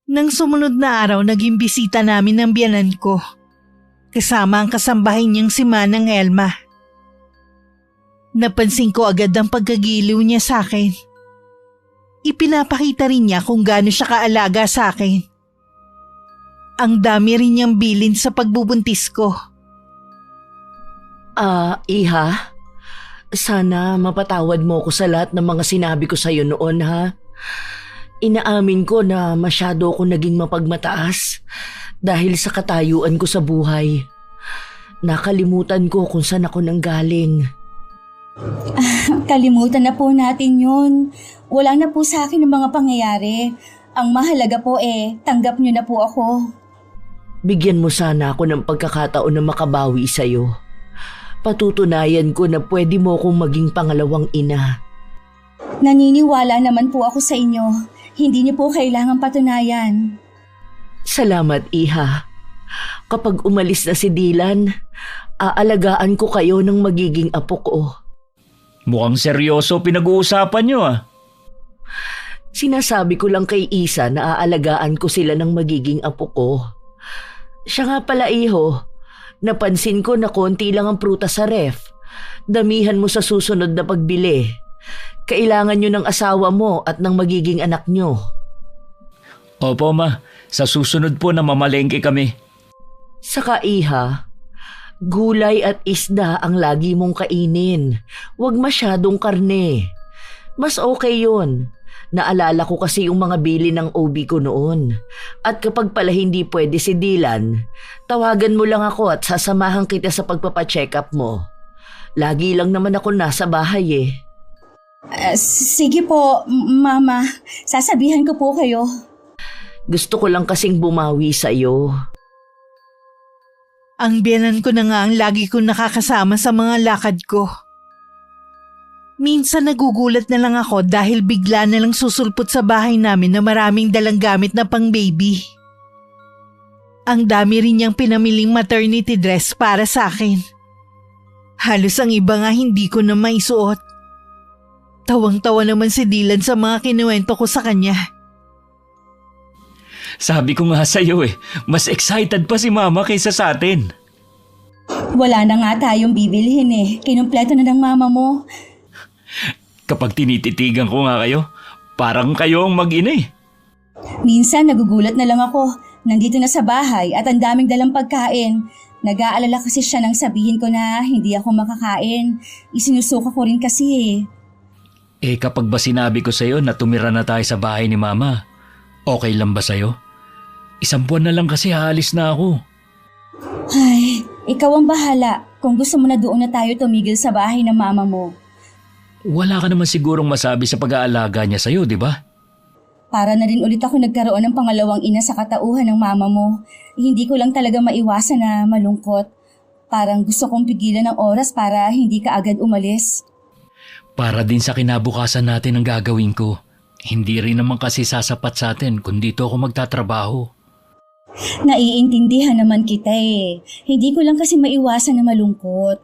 Nang sumunod na araw, naging bisita namin ng biyanan ko. Kasama ang kasambahay niyang si Manang Elma. Napansin ko agad ang pagkagiliw niya sa akin. Ipinapakita rin niya kung gaano siya kaalaga sa akin. Ang dami rin niyang bilin sa pagbubuntis ko. Iha, sana mapatawad mo ko sa lahat ng mga sinabi ko sa'yo noon ha. Inaamin ko na masyado ako naging mapagmataas dahil sa katayuan ko sa buhay. Nakalimutan ko kung saan ako nanggaling. Kalimutan na po natin yun. Wala na po sa akin ang mga pangyayari. Ang mahalaga po tanggap niyo na po ako. Bigyan mo sana ako ng pagkakataon na makabawi sa'yo. Patutunayan ko na pwede mo akong maging pangalawang ina. Naniniwala naman po ako sa inyo. Hindi niyo po kailangan patunayan. Salamat, Iha. Kapag umalis na si Dylan, aalagaan ko kayo ng magiging apo ko. Mukhang seryoso pinag-uusapan nyo ah. Sinasabi ko lang kay Isa na aalagaan ko sila ng magiging apo ko. Siya nga pala, Iho. Napansin ko na konti lang ang prutas sa ref. Damihan mo sa susunod na pagbili. Kailangan nyo ng asawa mo at ng magiging anak nyo. Opo ma, sa susunod po na mamalengke kami. Saka, Iha, gulay at isda ang lagi mong kainin. Huwag masyadong karne. Mas okay yun. Naalala ko kasi yung mga bili ng OB ko noon. At kapag pala hindi pwede si Dylan, tawagan mo lang ako at sasamahan kita sa pagpapacheck up mo. Lagi lang naman ako nasa bahay Sige po, Mama. Sasabihan ko po kayo. Gusto ko lang kasing bumawi sa'yo. Ang biyanan ko na nga ang lagi kong nakakasama sa mga lakad ko. Minsan nagugulat na lang ako dahil bigla na lang susulpot sa bahay namin na maraming dalang gamit na pang baby. Ang dami rin niyang pinamiling maternity dress para sa akin. Halos ang iba nga hindi ko na maisuot. Tawang-tawa naman si Dylan sa mga kinuwento ko sa kanya. Sabi ko nga sa'yo mas excited pa si mama kaysa sa atin. Wala na nga tayong bibilhin Kinumpleto na ng mama mo. Kapag tinititigan ko nga kayo, parang kayo ang mag-ina Minsan nagugulat na lang ako. Nandito na sa bahay at ang daming dalang pagkain. Nag-aalala kasi siya nang sabihin ko na hindi ako makakain. Isinusuka ko rin kasi kapag ba sinabi ko sa'yo na tumira na tayo sa bahay ni mama, okay lang ba sa'yo? 1 buwan na lang kasi haalis na ako. Ay, ikaw ang bahala kung gusto mo na doon na tayo tumigil sa bahay ng mama mo. Wala ka naman sigurong masabi sa pag-aalaga niya sa'yo, di ba? Para na rin ulit ako nagkaroon ng pangalawang ina sa katauhan ng mama mo. Hindi ko lang talaga maiwasan na malungkot. Parang gusto kong pigilan ng oras para hindi ka agad umalis. Para din sa kinabukasan natin ang gagawin ko. Hindi rin naman kasi sasapat sa atin kung dito ako magtatrabaho. Naiintindihan naman kita Hindi ko lang kasi maiwasan na malungkot.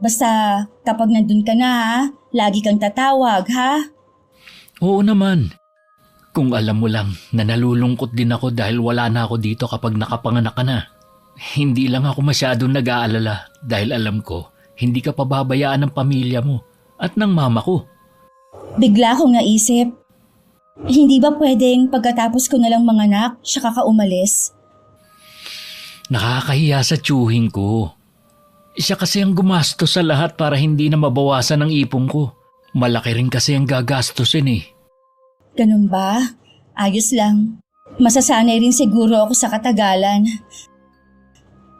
Basta kapag nandun ka na lagi kang tatawag Oo naman. Kung alam mo lang na nalulungkot din ako dahil wala na ako dito kapag nakapanganak ka na. Hindi lang ako masyadong nag-aalala dahil alam ko hindi ka pababayaan ng pamilya mo at ng mama ko. Bigla akong naisip. Hindi ba pwedeng pagkatapos ko na lang manganak siya ka umalis? Nakakahiya sa tiyuhin ko. Siya kasi ang gumastos sa lahat para hindi na mabawasan ang ipon ko. Malaki rin kasi ang gagastusin Ganun ba? Ayos lang. Masasanay rin siguro ako sa katagalan.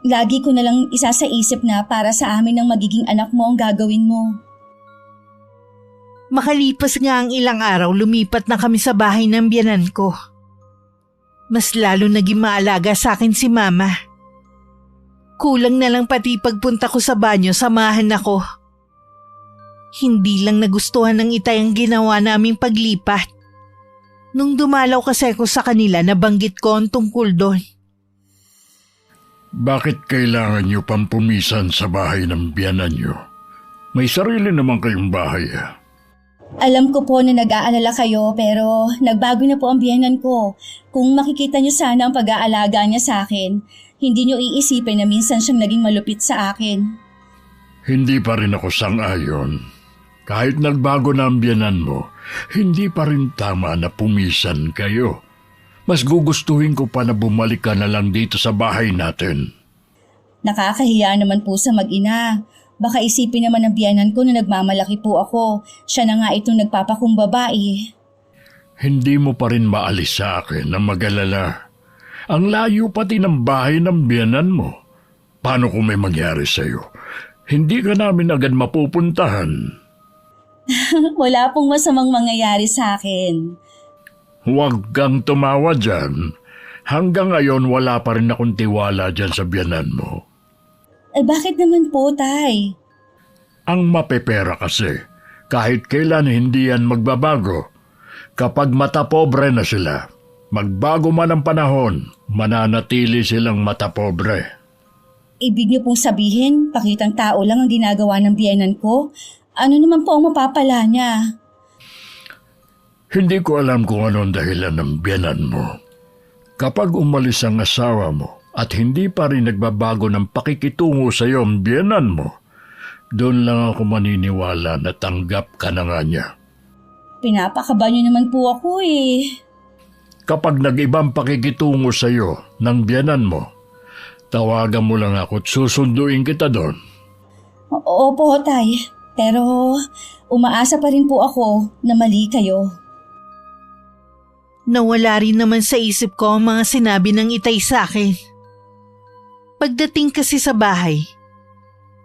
Lagi ko na lang isa sa isip na para sa amin ng magiging anak mo ang gagawin mo. Makalipas nga ang ilang araw, lumipat na kami sa bahay ng biyanan ko. Mas lalo naging maalaga sa akin si Mama. Kulang na lang pati pagpunta ko sa banyo, samahan ako. Hindi lang nagustuhan ng itay ang ginawa naming paglipat. Nung dumalaw kasi ako sa kanila, nabanggit ko ang tungkol doon. Bakit kailangan niyo pang pumisan sa bahay ng biyanan niyo? May sarili naman kayong bahay Alam ko po na nag-aalala kayo pero nagbago na po ang biyenan ko. Kung makikita niyo sana ang pag-aalaga niya sa akin, hindi niyo iisipin na minsan siyang naging malupit sa akin. Hindi pa rin ako sang-ayon. Kahit nagbago na ang biyanan mo, hindi pa rin tama na pumisan kayo. Mas gugustuhin ko pa na bumalik ka na lang dito sa bahay natin. Nakakahiya naman po sa mag-ina. Baka isipin naman ng biyanan ko na nagmamalaki po ako. Siya na nga itong nagpapakumbaba Hindi mo pa rin maalis sa akin na mag-alala. Ang layo pati ng bahay ng biyanan mo. Paano kung may mangyari sa'yo? Hindi ka namin agad mapupuntahan. Wala pong masamang mangyayari sa akin. Huwag kang tumawa dyan. Hanggang ngayon wala pa rin akong tiwala dyan sa biyanan mo. Bakit naman po, Tay? Ang mapepera kasi, kahit kailan hindi yan magbabago. Kapag matapobre na sila, magbago man ang panahon, mananatili silang matapobre. Ibig niyo pong sabihin, pakitang tao lang ang ginagawa ng biyenan ko? Ano naman po ang mapapala niya? Hindi ko alam kung anong dahilan ng biyanan mo. Kapag umalis ang asawa mo at hindi pa rin nagbabago ng pakikitungo sa iyo ang biyanan mo, doon lang ako maniniwala na tanggap ka na nga niya. Pinapakaba niyo naman po ako eh. Kapag nag-ibang pakikitungo sa iyo ng biyanan mo, tawagan mo lang ako at susunduin kita doon. Opo, Tay. Pero umaasa pa rin po ako na mali kayo. Nawala rin naman sa isip ko ang mga sinabi ng Itay sa akin. Pagdating kasi sa bahay,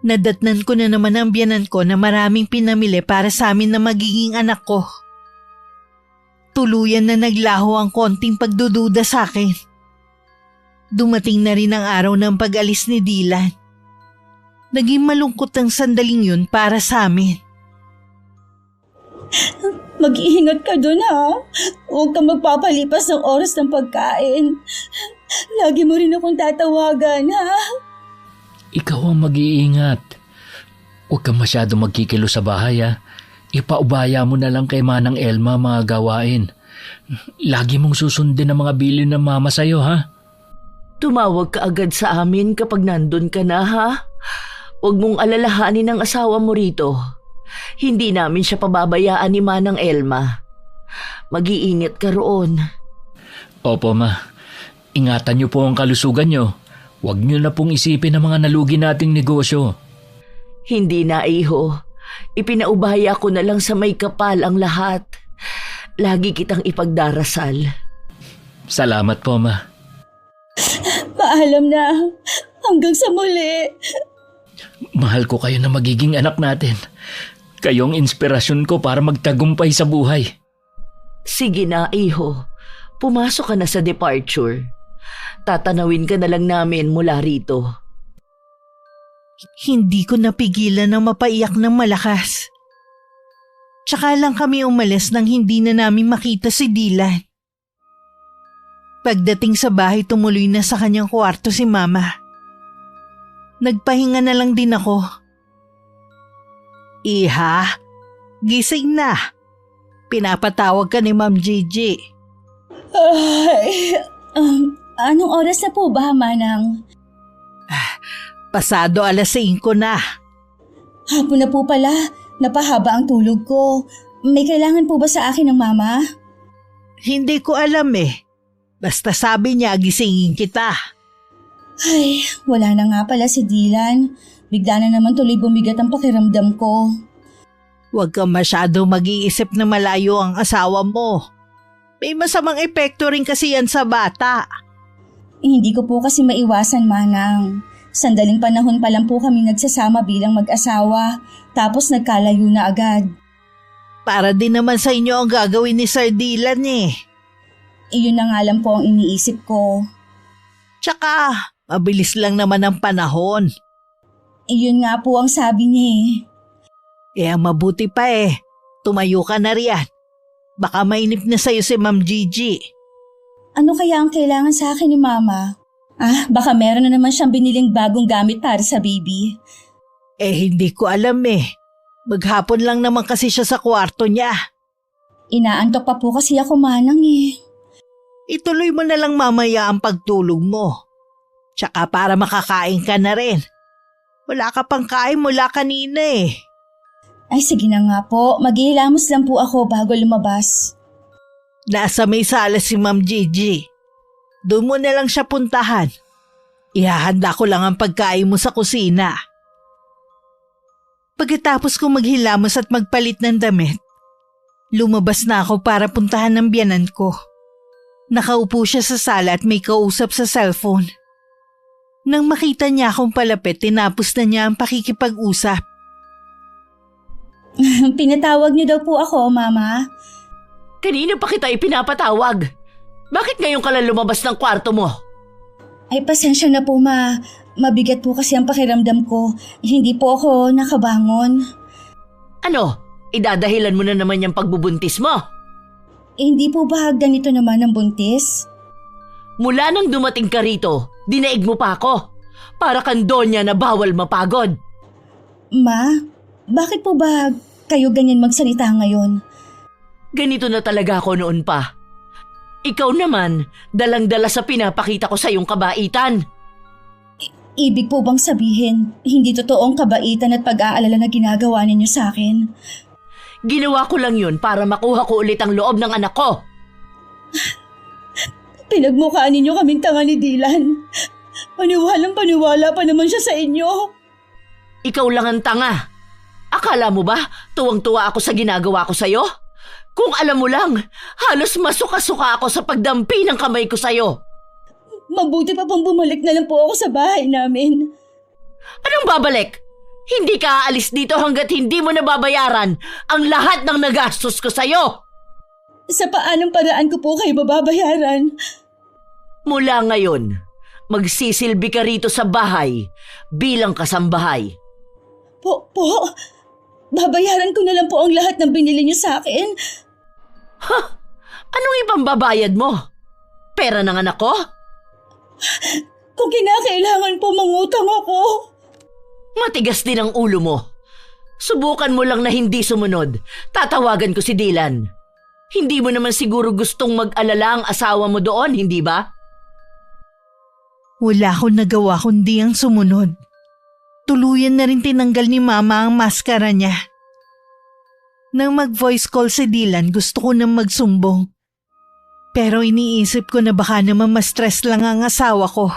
nadatnan ko na naman ang biyanan ko na maraming pinamili para sa amin na magiging anak ko. Tuluyan na naglaho ang konting pagdududa sa akin. Dumating na rin ang araw ng pag-alis ni Dylan. Naging malungkot ang sandaling yun para sa amin. Mag-iingat ka dun ha. Huwag kang magpapalipas ng oras ng pagkain. Lagi mo rin akong tatawagan ha. Ikaw ang mag-iingat. Huwag kang masyado magkikilo sa bahay ha. Ipaubaya mo na lang kay Manang Elma mga gawain. Lagi mong susundin ang mga bilin ng mama sa'yo ha. Tumawag ka agad sa amin kapag nandun ka na, ha? Huwag mong alalahanin ang asawa mo rito. Hindi namin siya pababayaan ni Manang Elma. Mag-iingat ka roon. Opo ma, ingatan niyo po ang kalusugan niyo. Huwag niyo na pong isipin ang mga nalugi nating negosyo. Hindi na, iho. Ipinaubaya ko na lang sa may kapal ang lahat. Lagi kitang ipagdarasal. Salamat po ma. Paalam na. Hanggang sa muli. Mahal ko kayo na magiging anak natin. Kayong inspirasyon ko para magtagumpay sa buhay. Sige na, iho. Pumasok ka na sa departure. Tatanawin ka na lang namin mula rito. Hindi ko napigilan na mapaiyak ng malakas. Tsaka lang kami umalis nang hindi na namin makita si Dylan. Pagdating sa bahay, tumuloy na sa kanyang kwarto si Mama. Nagpahinga na lang din ako. Iha, gising na. Pinapatawag ka ni Ma'am Gigi. Ay, anong oras na po ba, Manang? Pasado 5:00 na. Hapon na po pala. Napahaba ang tulog ko. May kailangan po ba sa akin ng mama? Hindi ko alam eh. Basta sabi niya gisingin kita. Ay, wala na nga pala si Dylan. Bigla na naman tuloy bumigat ang pakiramdam ko. Huwag kang masyado mag-iisip na malayo ang asawa mo. May masamang epekto rin kasi yan sa bata. Hindi ko po kasi maiwasan, Manang. Sandaling panahon pa lang po kami nagsasama bilang mag-asawa, tapos nagkalayo na agad. Para din naman sa inyo ang gagawin ni Sir Dylan eh. Iyon na nga lang po ang iniisip ko. Tsaka, mabilis lang naman ang panahon. Iyon nga po ang sabi niya eh. Kaya mabuti pa eh. Tumayo ka na riyan. Baka mainip na sa'yo si Ma'am Gigi. Ano kaya ang kailangan sa akin ni Mama? Baka meron na naman siyang biniling bagong gamit para sa baby. Hindi ko alam eh. Maghapon lang naman kasi siya sa kwarto niya. Inaantok pa po kasi ako, Manang eh. Ituloy mo na lang mamaya ang pagtulog mo. Tsaka para makakain ka na rin. Wala ka pang kain mula kanina eh. Ay sige na nga po, maghihilamos lang po ako bago lumabas. Nasa may sala si Ma'am Gigi. Doon mo na lang siya puntahan. Ihahanda ko lang ang pagkain mo sa kusina. Pagkatapos ko maghilamos at magpalit ng damit, Lumabas na ako para puntahan ng biyanan ko. Nakaupo siya sa sala at may kausap sa cellphone. Nang makita niya akong palapit, tinapos na niya ang pakikipag-usap. Pinatawag niyo daw po ako, Mama. Kanino pa kita ipinapatawag? Bakit ngayon ka lang lumabas ng kwarto mo? Ay, pasensya na po, Ma. Mabigat po kasi ang pakiramdam ko. Hindi po ako nakabangon. Ano? Idadahilan mo na naman yung pagbubuntis mo? Hindi po ba ganito naman ang buntis? Mula nang dumating ka rito, dinaig mo pa ako. Para kang donya na bawal mapagod. Ma, bakit po ba kayo ganyan magsalita ngayon? Ganito na talaga ako noon pa. Ikaw naman, dalang-dala sa pinapakita ko sa iyong kabaitan. Ibig po bang sabihin, hindi totoong kabaitan at pag-aalala na ginagawa ninyo sa akin? Ginawa ko lang yun para makuha ko ulit ang loob ng anak ko. Pinagmukhaan ninyo kaming tanga ni Dylan. Paniwalang-paniwala pa naman siya sa inyo. Ikaw lang ang tanga. Akala mo ba tuwang-tuwa ako sa ginagawa ko sa'yo? Kung alam mo lang, halos masuka-suka ako sa pagdampi ng kamay ko sa'yo. Mabuti pa pang bumalik na lang po ako sa bahay namin. Anong babalik? Hindi ka aalis dito hanggat hindi mo nababayaran ang lahat ng nagastos ko sa'yo. Sa paanong paraan ko po kayo bababayaran? Mula ngayon, magsisilbi ka rito sa bahay bilang kasambahay. Po, babayaran ko na lang po ang lahat ng binili niyo sa akin. Anong ipambabayad mo? Pera ng anak ko? Kung kinakailangan po mangutang ako. Matigas din ang ulo mo. Subukan mo lang na hindi sumunod. Tatawagan ko si Dylan. Hindi mo naman siguro gustong mag-alala ang asawa mo doon, hindi ba? Wala akong nagawa kundi ang sumunod. Tuluyan na rin tinanggal ni Mama ang maskara niya. Nang mag-voice call si Dylan, gusto ko nang magsumbong. Pero iniisip ko na baka naman ma-stress lang ang asawa ko.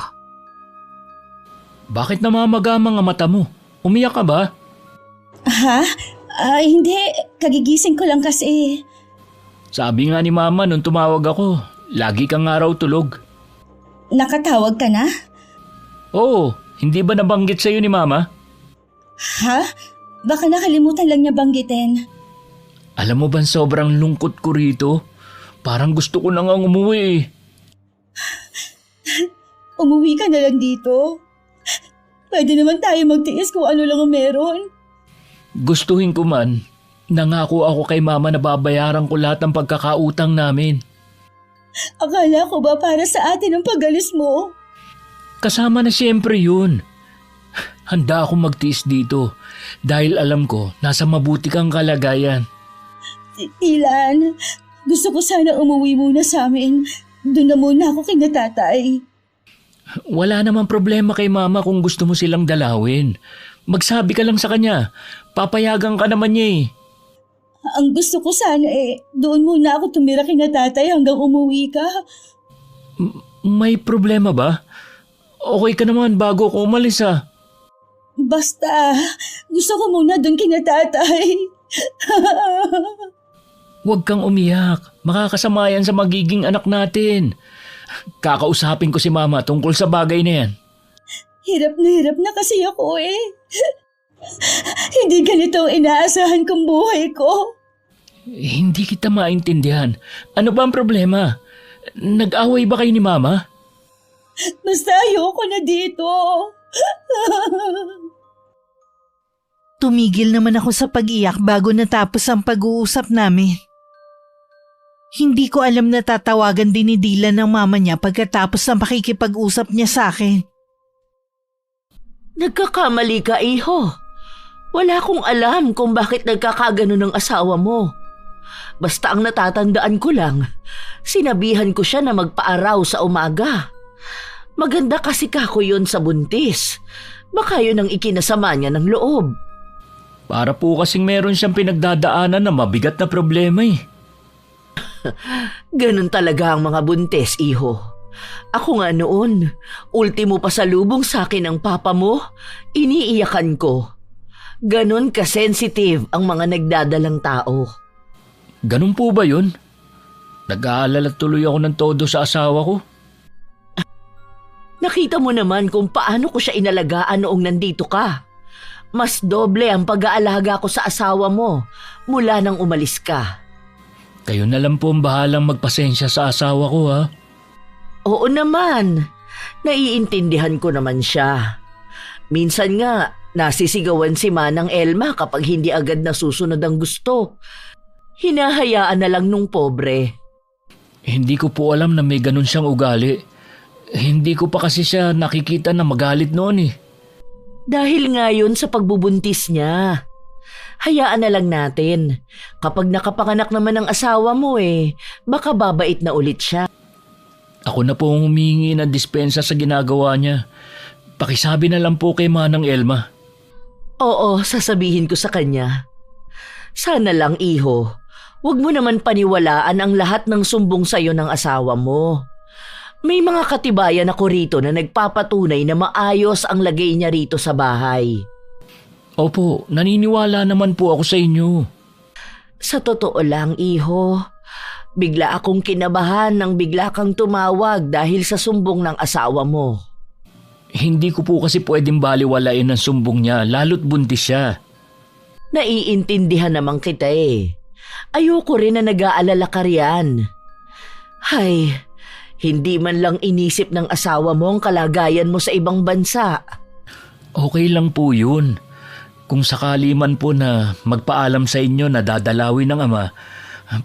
Bakit namamagamang ang mata mo? Umiyak ka ba? Ha? Hindi. Kagigising ko lang kasi. Sabi nga ni Mama nung tumawag ako, lagi kang nga raw tulog. Nakatawag ka na? Oo, hindi ba nabanggit sa'yo ni Mama? Ha? Baka nakalimutan lang niya banggitin. Alam mo ba sobrang lungkot ko rito? Parang gusto ko na nga umuwi. Umuwi ka na lang dito. Pwede naman tayo magtiis kung ano lang ang meron. Gustuhin ko man, nangako ako kay Mama na babayaran ko lahat ng pagkakautang namin. Akala ko ba para sa atin ang pag-alis mo? Kasama na siyempre yun. Handa akong magtiis dito dahil alam ko nasa mabuti kang kalagayan. Ilan, gusto ko sana umuwi muna sa amin. Doon na muna ako kay natatay. Wala namang problema kay Mama kung gusto mo silang dalawin. Magsabi ka lang sa kanya. Papayagan ka naman niya eh. Ang gusto ko sana doon muna ako tumira kay natatay hanggang umuwi ka. May problema ba? Okay ka naman bago ko umalis ah. Basta, gusto ko muna doon kay natatay. Huwag kang umiyak. Makakasama yan sa magiging anak natin. Kakausapin ko si Mama tungkol sa bagay na yan. Hirap na kasi ako Hindi ganito ang inaasahan kong buhay ko. Hindi kita maintindihan. Ano ba ang problema? Nag-away ba kayo ni Mama? Basta ayoko na dito. Tumigil naman ako sa pag-iyak bago natapos ang pag-uusap namin. Hindi ko alam na tatawagan din ni Dylan ng mama niya pagkatapos ng pakikipag-usap niya sa akin. Nagkakamali ka, iho. Wala akong alam kung bakit nagkakagano ng asawa mo. Basta ang natatandaan ko lang, sinabihan ko siya na magpaaraw sa umaga. Maganda kasi kako yun sa buntis. Baka yun ang ikinasama niya ng loob. Para po kasing meron siyang pinagdadaanan na mabigat na problema eh. Ganun talaga ang mga buntis, iho. Ako nga noon, ultimo pasalubong sa akin ang papa mo, iniiyakan ko. Ganun ka-sensitive ang mga nagdadalang tao. Ganun po ba yun? Nag-aalala tuloy ako ng todo sa asawa ko. Nakita mo naman kung paano ko siya inalagaan noong nandito ka. Mas doble ang pag-aalaga ko sa asawa mo mula nang umalis ka. Kayo na lang po ang bahalang magpasensya sa asawa ko, ha? Oo naman. Naiintindihan ko naman siya. Minsan nga, nasisigawan si Manang Elma kapag hindi agad nasusunod ang gusto. Hinahayaan na lang nung pobre. Hindi ko po alam na may ganun siyang ugali. Hindi ko pa kasi siya nakikita na magalit noon eh. Dahil nga yun sa pagbubuntis niya. Hayaan na lang natin. Kapag nakapanganak naman ang asawa mo baka babait na ulit siya. Ako na po ang humingi ng dispensa sa ginagawa niya. Pakisabi na lang po kay Manang Elma. Oo, sasabihin ko sa kanya. Sana lang, iho. Huwag mo naman paniwalaan ang lahat ng sumbong sa'yo ng asawa mo. May mga katibayan ako rito na nagpapatunay na maayos ang lagay niya rito sa bahay. Opo, naniniwala naman po ako sa inyo. Sa totoo lang, iho, bigla akong kinabahan nang bigla kang tumawag dahil sa sumbong ng asawa mo. Hindi ko po kasi pwedeng baliwalain ang sumbong niya, lalo't buntis siya. Naiintindihan naman kita Ayoko rin na nag-aalala ka riyan. Hay, hindi man lang inisip ng asawa mo ang kalagayan mo sa ibang bansa. Okay lang po yun. Kung sakali man po na magpaalam sa inyo na dadalawin ng ama,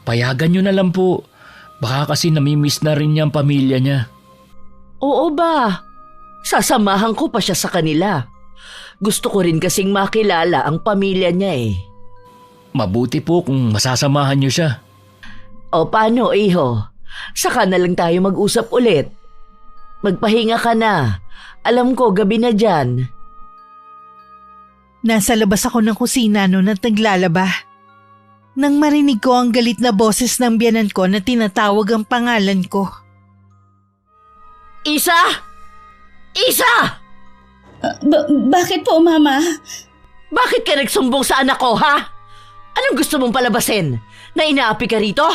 payagan nyo na lang po. Baka kasi namimiss na rin niya ang pamilya niya. Oo ba? Sasamahan ko pa siya sa kanila. Gusto ko rin kasing makilala ang pamilya niya Mabuti po kung masasamahan nyo siya. O paano, iho? Saka na lang tayo mag-usap ulit. Magpahinga ka na. Alam ko, gabi na dyan. Nasa labas ako ng kusina noon at naglalaba. Nang marinig ko ang galit na boses ng biyanan ko na tinatawag ang pangalan ko. Isa! Isa! Bakit po, Mama? Bakit ka nagsumbong sa anak ko, ha? Anong gusto mong palabasin? Na inaapi ka rito?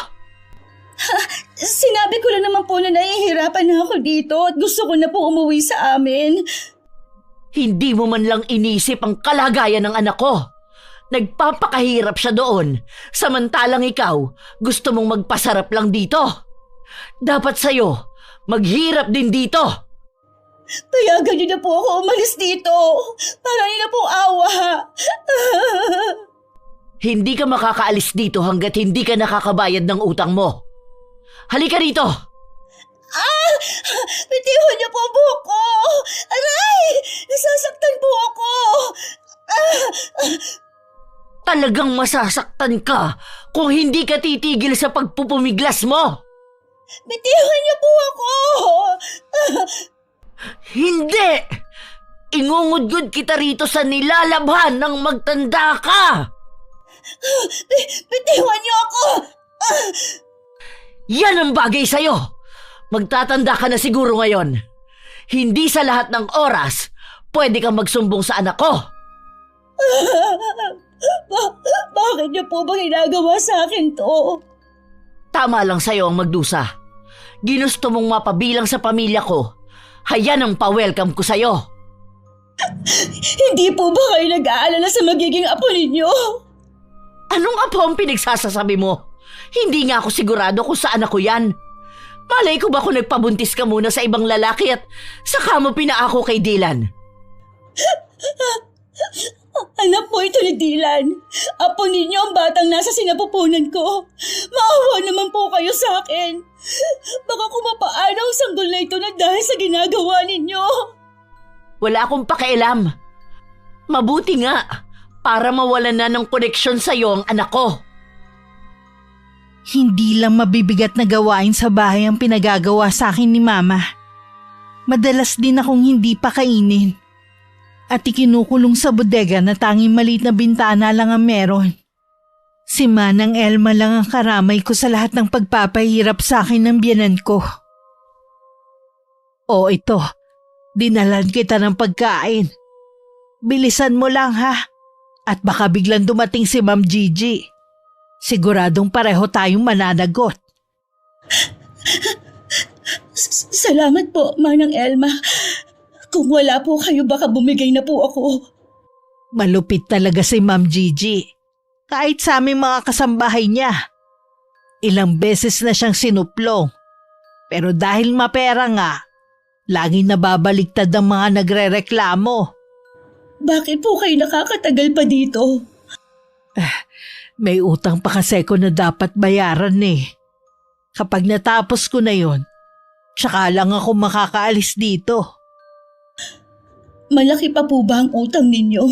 Sinabi ko lang naman po na nahihirapan na ako dito at gusto ko na po umuwi sa amin. Hindi mo man lang inisip ang kalagayan ng anak ko. Nagpapakahirap siya doon, samantalang ikaw gusto mong magpasarap lang dito. Dapat sa'yo, maghirap din dito. Payagan niyo na po ako umalis dito. Para niyo na po awa. Hindi ka makakaalis dito hanggat hindi ka nakakabayad ng utang mo. Halika rito! Bitiwan niyo po ang buhok ko! Aray! Nasasaktan po ako! Talagang masasaktan ka kung hindi ka titigil sa pagpupumiglas mo! Bitiwan niyo po ako! Hindi! Ingungudgud kita rito sa nilalabhan ng magtanda ka! Bitiwan niyo ako! Yan ang bagay sa'yo! Magtatanda ka na siguro ngayon. Hindi sa lahat ng oras pwede kang magsumbong sa anak ko. Bakit niyo po ba ginagawa sa akin to? Tama lang sa'yo ang magdusa. Ginusto mong mapabilang sa pamilya ko. Hayan ang pa-welcome ko sa'yo. Hindi po ba kayo nag-aalala sa magiging apo ninyo? Anong apo ang pinagsasasabi mo? Hindi nga ako sigurado kung saan ako yan. Malay ko ba kung nagpabuntis ka muna sa ibang lalaki at saka mo pinaako kay Dylan? Anak po ito ni Dylan. Apo ninyo ang batang nasa sinapupunan ko. Maawa naman po kayo sa akin. Baka kumapaano ang sanggol na ito na dahil sa ginagawa ninyo. Wala akong pakialam. Mabuti nga para mawalan na ng koneksyon sa'yo ang anak ko. Hindi lang mabibigat na gawain sa bahay ang pinagagawa sa akin ni Mama. Madalas din akong hindi pakainin. At ikinukulong sa bodega na tanging maliit na bintana lang ang meron. Si Manang Elma lang ang karamay ko sa lahat ng pagpapahirap sa akin ng biyanan ko. O ito, dinalan kita ng pagkain. Bilisan mo lang ha, at baka biglang dumating si Ma'am Gigi. Siguradong pareho tayong mananagot. Salamat po, Manang Elma. Kung wala po kayo, baka bumigay na po ako. Malupit talaga si Ma'am Gigi. Kahit sa aming mga kasambahay niya. Ilang beses na siyang sinuplong. Pero dahil mapera nga, laging nababaliktad ang mga nagrereklamo. Bakit po kayo nakakatagal pa dito? May utang pa kasi ko na dapat bayaran eh. Kapag natapos ko na yon, tsaka lang ako makakaalis dito. Malaki pa po ba ang utang ninyo?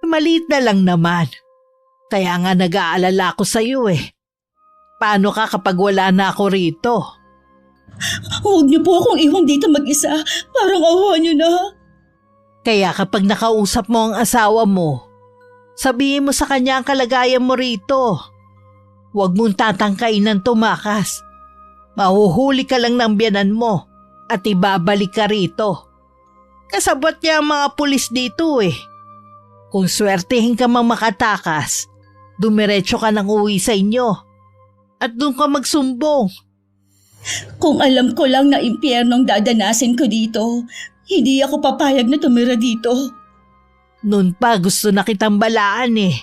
Maliit na lang naman. Kaya nga nag-aalala ko sa'yo eh. Paano ka kapag wala na ako rito? Huwag niyo po akong iwan dito mag-isa. Parang awa niyo na. Kaya kapag nakausap mo ang asawa mo, sabihin mo sa kanya ang kalagayan mo rito. Huwag mong tatangkain ng tumakas. Mahuhuli ka lang ng biyanan mo at ibabalik ka rito. Kasabot niya ang mga pulis dito eh. Kung swertehin ka mang makatakas, dumiretso ka ng uwi sa inyo. At doon ka magsumbong. Kung alam ko lang na impyernong dadanasin ko dito, hindi ako papayag na tumira dito. Noon pa gusto na kitang balaan eh.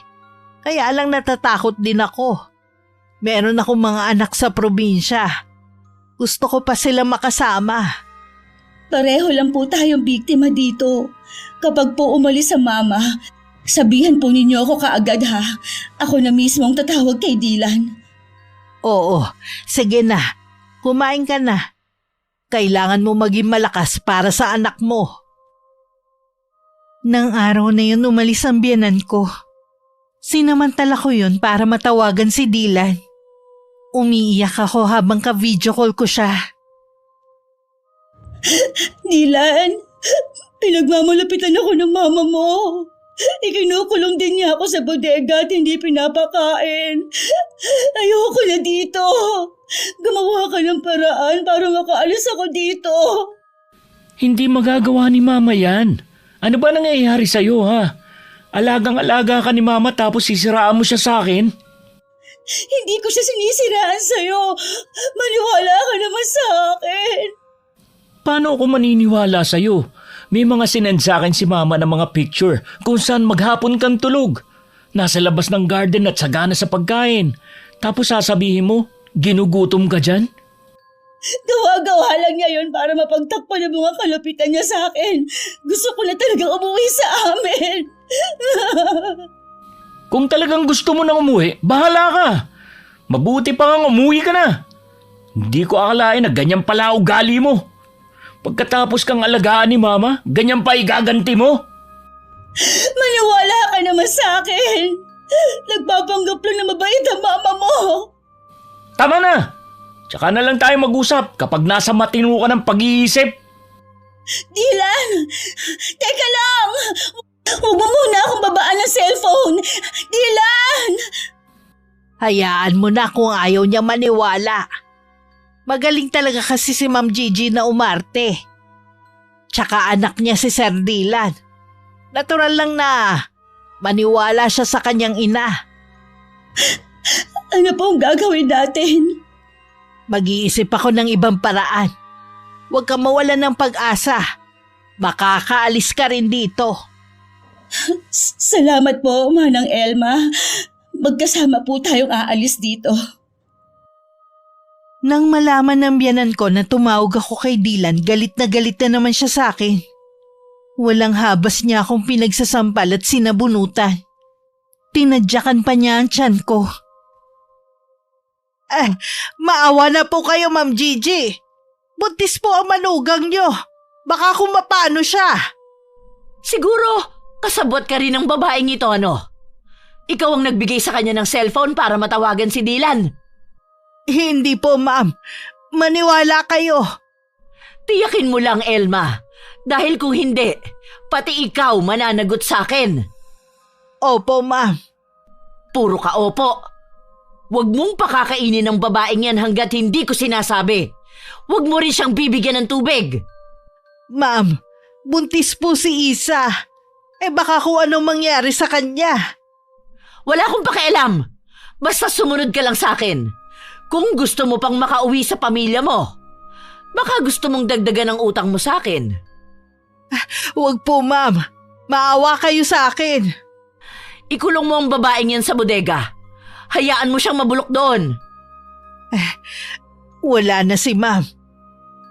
Kaya lang natatakot din ako. Meron akong mga anak sa probinsya. Gusto ko pa sila makasama. Pareho lang po tayong biktima dito. Kapag po umalis sa mama, sabihan po ninyo ako kaagad ha. Ako na mismong tatawag kay Dylan. Oo, sige na. Kumain ka na. Kailangan mo maging malakas para sa anak mo. Nang araw na yun umalis ang biyanan ko. Sinamantala ko yun para matawagan si Dylan. Umiiyak ako habang ka-video call ko siya. Dylan, pinagmamalapitan ako ng mama mo. Ikinukulong din niya ako sa bodega at hindi pinapakain. Ayoko na dito. Gumawa ka ng paraan para makaalis ako dito. Hindi magagawa ni Mama yan. Ano ba nangyayari sa'yo ha? Alagang-alaga ka ni Mama tapos sisiraan mo siya sa akin? Hindi ko siya sinisiraan sa'yo. Maniwala ka naman sa akin. Paano ako maniniwala sa'yo? May mga sinend sa akin si Mama ng mga picture kung saan maghapon kang tulog. Nasa labas ng garden at sagana sa pagkain. Tapos sasabihin mo, ginugutom ka dyan? Gawa-gawa lang niya yun para mapagtakpan ng mga kalupitan niya sa akin. Gusto ko na talagang umuwi sa amin. Kung talagang gusto mo nang umuwi, bahala ka. Mabuti pa nga umuwi ka na. Hindi ko akalain na ganyan pala ugali mo. Pagkatapos kang alagaan ni Mama, ganyan pa igaganti mo? Maniwala ka naman sa akin. Nagpapanggap lang na mabait ang mama mo. Tama na! Tsaka na lang tayo mag-usap kapag nasa matino ka ng pag-iisip. Dylan! Teka lang! Huwag mo muna akong babaan ng cellphone! Dylan! Hayaan mo na kung ayaw niya maniwala. Magaling talaga kasi si Ma'am Gigi na umarte. Tsaka anak niya si Sir Dylan. Natural lang na maniwala siya sa kanyang ina. Ano po ang gagawin natin? Mag-iisip ako ng ibang paraan. Huwag kang mawalan ng pag-asa. Makakaalis ka rin dito. Salamat po, Manang Elma. Magkasama po tayong aalis dito. Nang malaman ng biyanan ko na tumawag ako kay Dylan, galit na naman siya sa akin. Walang habas niya akong pinagsasampal at sinabunutan. Tinadyakan pa niya ang tiyan ko. Maawa na po kayo, Ma'am Gigi. Buntis po ang manugang niyo. Baka kung mapano siya. Siguro, kasabot ka rin ng babaeng ito, ano? Ikaw ang nagbigay sa kanya ng cellphone para matawagan si Dylan. Hindi po, Ma'am. Maniwala kayo. Tiyakin mo lang, Elma. Dahil kung hindi, pati ikaw mananagot sa akin. Opo, Ma'am. Puro ka opo. Huwag mong pakakainin ng babaeng yan hanggat hindi ko sinasabi. Huwag mo rin siyang bibigyan ng tubig. Ma'am, buntis po si Isa. Baka kung anong mangyari sa kanya. Wala akong pakialam. Basta sumunod ka lang sa akin. Kung gusto mo pang makauwi sa pamilya mo, baka gusto mong dagdagan ang utang mo sa akin. Huwag po, ma'am. Maawa kayo sa akin. Ikulong mo ang babaeng yan sa bodega. Hayaan mo siyang mabulok doon. Wala na si ma'am.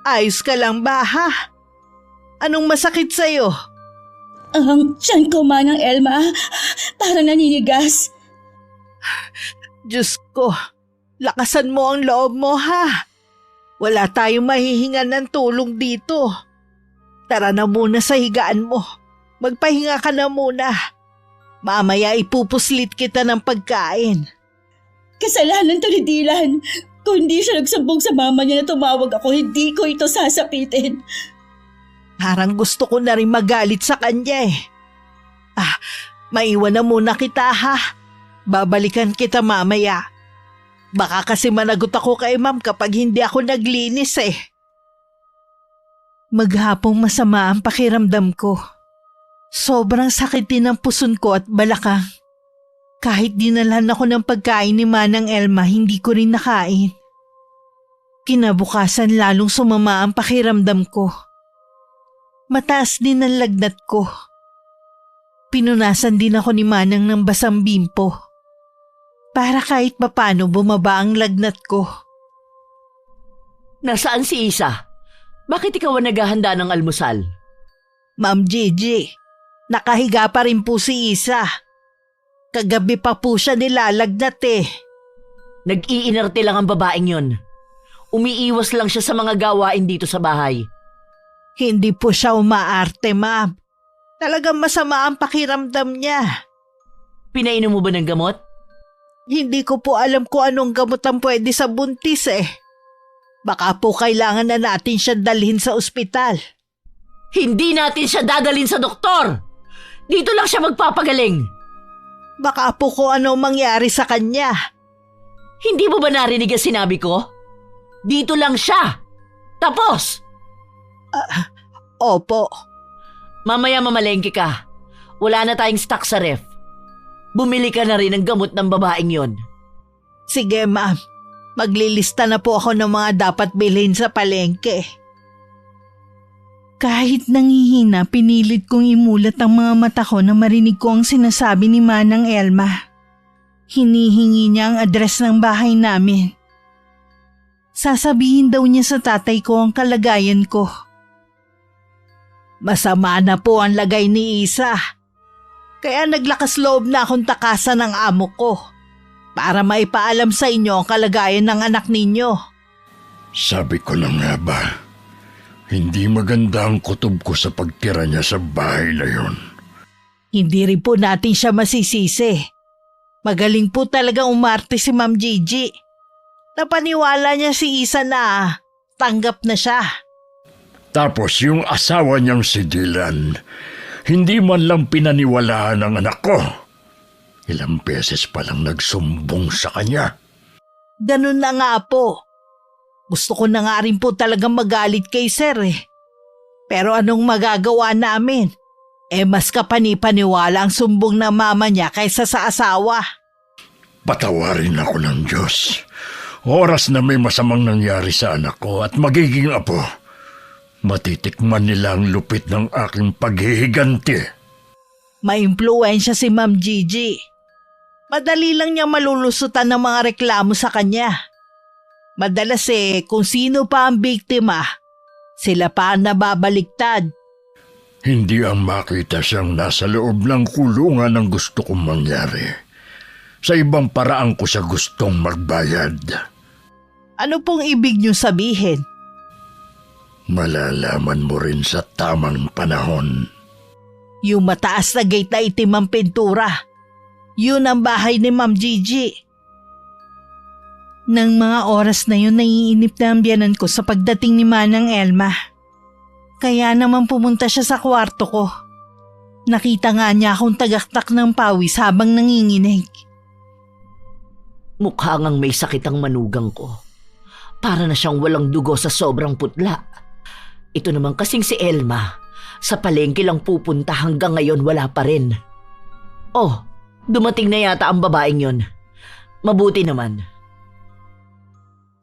Ayos ka lang ba, ha? Anong masakit sa'yo? Ang tiyan ko, Manang Elma. Parang naninigas. Diyos ko, lakasan mo ang loob mo, ha? Wala tayong mahihingan ng tulong dito. Tara na muna sa higaan mo. Magpahinga ka na muna. Mamaya ipupuslit kita ng pagkain. Kasalanan to ni Dylan. Kung hindi siya nagsumbong sa mama niya na tumawag ako, hindi ko ito sasapitin. Parang gusto ko na rin magalit sa kanya eh. Maiwan na muna kita, ha? Babalikan kita mamaya. Baka kasi managot ako kay ma'am kapag hindi ako naglinis eh. Maghapong masama ang pakiramdam ko. Sobrang sakit din ang puson ko at balakang. Kahit dinalhan ako ng pagkain ni Manang Elma, hindi ko rin nakain. Kinabukasan lalong sumama ang pakiramdam ko. Mataas din ang lagnat ko. Pinunasan din ako ni Manang ng basang bimpo. Para kahit papano bumaba ang lagnat ko. Nasaan si Isa? Bakit ikaw ang naghahanda ng almusal? Ma'am Gigi, nakahiga pa rin po si Isa. Kagabi pa po siya nilalagnat eh. Nag-iinarte lang ang babaeng yon. Umiiwas lang siya sa mga gawain dito sa bahay. Hindi po siya umaarte, ma'am. Talagang masama ang pakiramdam niya. Pinainom mo ba ng gamot? Hindi ko po alam kung anong gamot ang pwede sa buntis eh. Baka po kailangan na natin siya dalhin sa ospital. Hindi natin siya dadalhin sa doktor! Dito lang siya magpapagaling. Baka po kung ano mangyari sa kanya. Hindi mo ba narinig ang sinabi ko? Dito lang siya. Tapos! Opo. Mamaya mamalengke ka. Wala na tayong stock sa ref. Bumili ka na rin ng gamot ng babaeng yon. Sige, ma'am. Maglilista na po ako ng mga dapat bilhin sa palengke. Kahit nangihina, pinilit kong imulat ang mga mata ko na marinig ko ang sinasabi ni Manang Elma. Hinihingi niya ang address ng bahay namin. Sasabihin daw niya sa tatay ko ang kalagayan ko. Masama na po ang lagay ni Isa. Kaya naglakas loob na akong takasan ng amo ko para maipaalam sa inyo ang kalagayan ng anak ninyo. Sabi ko na nga ba, hindi maganda ang kutob ko sa pagtira niya sa bahay na yun. Hindi rin po natin siya masisisi. Magaling po talagang umarte si Ma'am Gigi. Napaniwala niya si Isa na tanggap na siya. Tapos yung asawa niyang si Dylan, hindi man lang pinaniwalaan ng anak ko. Ilang beses pa lang nagsumbong sa kanya. Ganun na nga po. Gusto ko na nga rin po talagang magalit kay Sir eh. Pero anong magagawa namin? Mas kapani-paniwala ang sumbong ng mama niya kaysa sa asawa. Patawarin ako ng Diyos. Oras na may masamang nangyari sa anak ko at magiging apo, matitikman nila ang lupit ng aking paghihiganti. Maimpluwensya si Ma'am Gigi. Madali lang niya malulusutan ng mga reklamo sa kanya. Madalas kung sino pa ang biktima, sila pa ang nababaliktad. Hindi ang makita siyang nasa loob ng kulungan ang gusto kong mangyari. Sa ibang paraan ko siya gustong magbayad. Ano pong ibig niyo sabihin? Malalaman mo rin sa tamang panahon. Yung mataas na gate na itim ang pintura. Yun ang bahay ni Ma'am Gigi. Nang mga oras na yun, naiinip na ang biyanan ko sa pagdating ni Manang Elma. Kaya naman pumunta siya sa kwarto ko. Nakita nga niya akong tagaktak ng pawis habang nanginginig. Mukha ngang may sakit ang manugang ko. Para na siyang walang dugo sa sobrang putla. Ito naman kasing si Elma. Sa palengke lang pupunta hanggang ngayon wala pa rin. Oh, dumating na yata ang babaeng yon. Mabuti naman.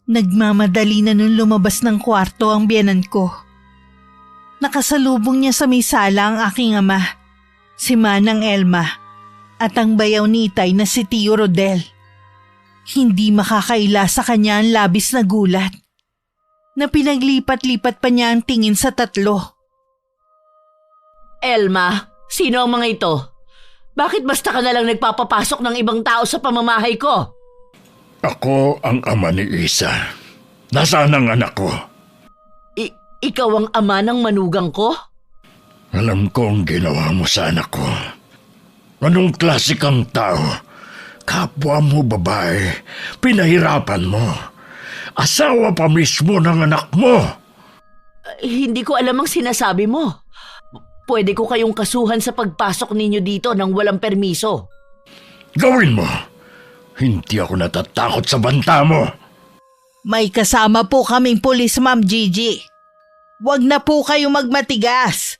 Nagmamadali na nung lumabas ng kwarto ang biyenan ko. Nakasalubong niya sa may sala ang aking ama, si Manang Elma, at ang bayaw ni Itay na si Tio Rodel. Hindi makakaila sa kanya ang labis na gulat, na pinaglipat-lipat pa niya ang tingin sa tatlo. Elma, sino ang mga ito? Bakit basta ka na lang nagpapapasok ng ibang tao sa pamamahay ko? Ako ang ama ni Isa. Nasaan ang anak ko? Ikaw ang ama ng manugang ko? Alam ko ang ginawa mo sa anak ko. Anong klase kang tao? Kapwa mo babae, pinahirapan mo. Asawa pa mismo ng anak mo. Hindi ko alam ang sinasabi mo. Pwede ko kayong kasuhan sa pagpasok ninyo dito nang walang permiso. Gawin mo. Hindi ako natatakot sa banta mo. May kasama po kaming pulis, Ma'am Gigi. Huwag na po kayo magmatigas.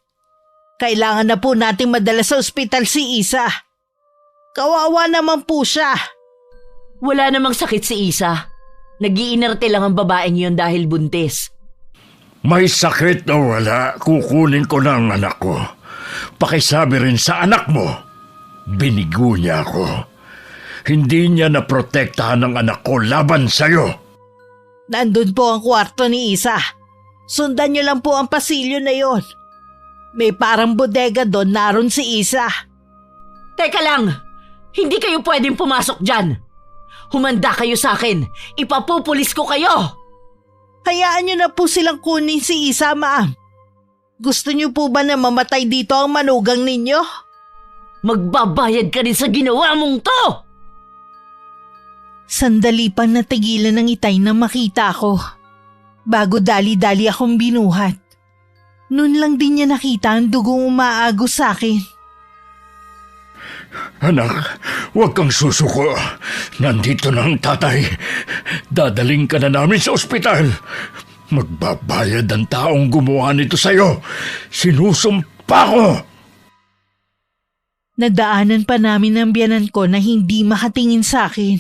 Kailangan na po nating madala sa ospital si Isa. Kawawa naman po siya. Wala namang sakit si Isa. Nag-iinerte lang ang babaeng yun dahil buntis. May sakit o wala, kukunin ko na ang anak ko. Pakisabi rin sa anak mo. Binigo niya ako. Hindi niya naprotektahan ang anak ko laban sa'yo. Nandun po ang kwarto ni Isa. Sundan niyo lang po ang pasilyo na yon. May parang bodega doon, naroon si Isa. Teka lang! Hindi kayo pwedeng pumasok dyan! Humanda kayo sa akin! Ipapupulis ko kayo! Hayaan niyo na po silang kunin si Isa, ma'am. Gusto niyo po ba na mamatay dito ang manugang ninyo? Magbabayad ka rin sa ginawa mong to! Sandali pang natigilan ng Itay na makita ko. Bago dali-dali akong binuhat. Noon lang din niya nakita ang dugong umaagos sa akin. Anak, huwag kang susuko. Nandito na ang tatay. Dadaling ka na namin sa ospital. Magbabayad ang taong gumawa nito sa'yo. Sinusumpa ko. Nadaanan pa namin ang biyanan ko na hindi makatingin sa akin.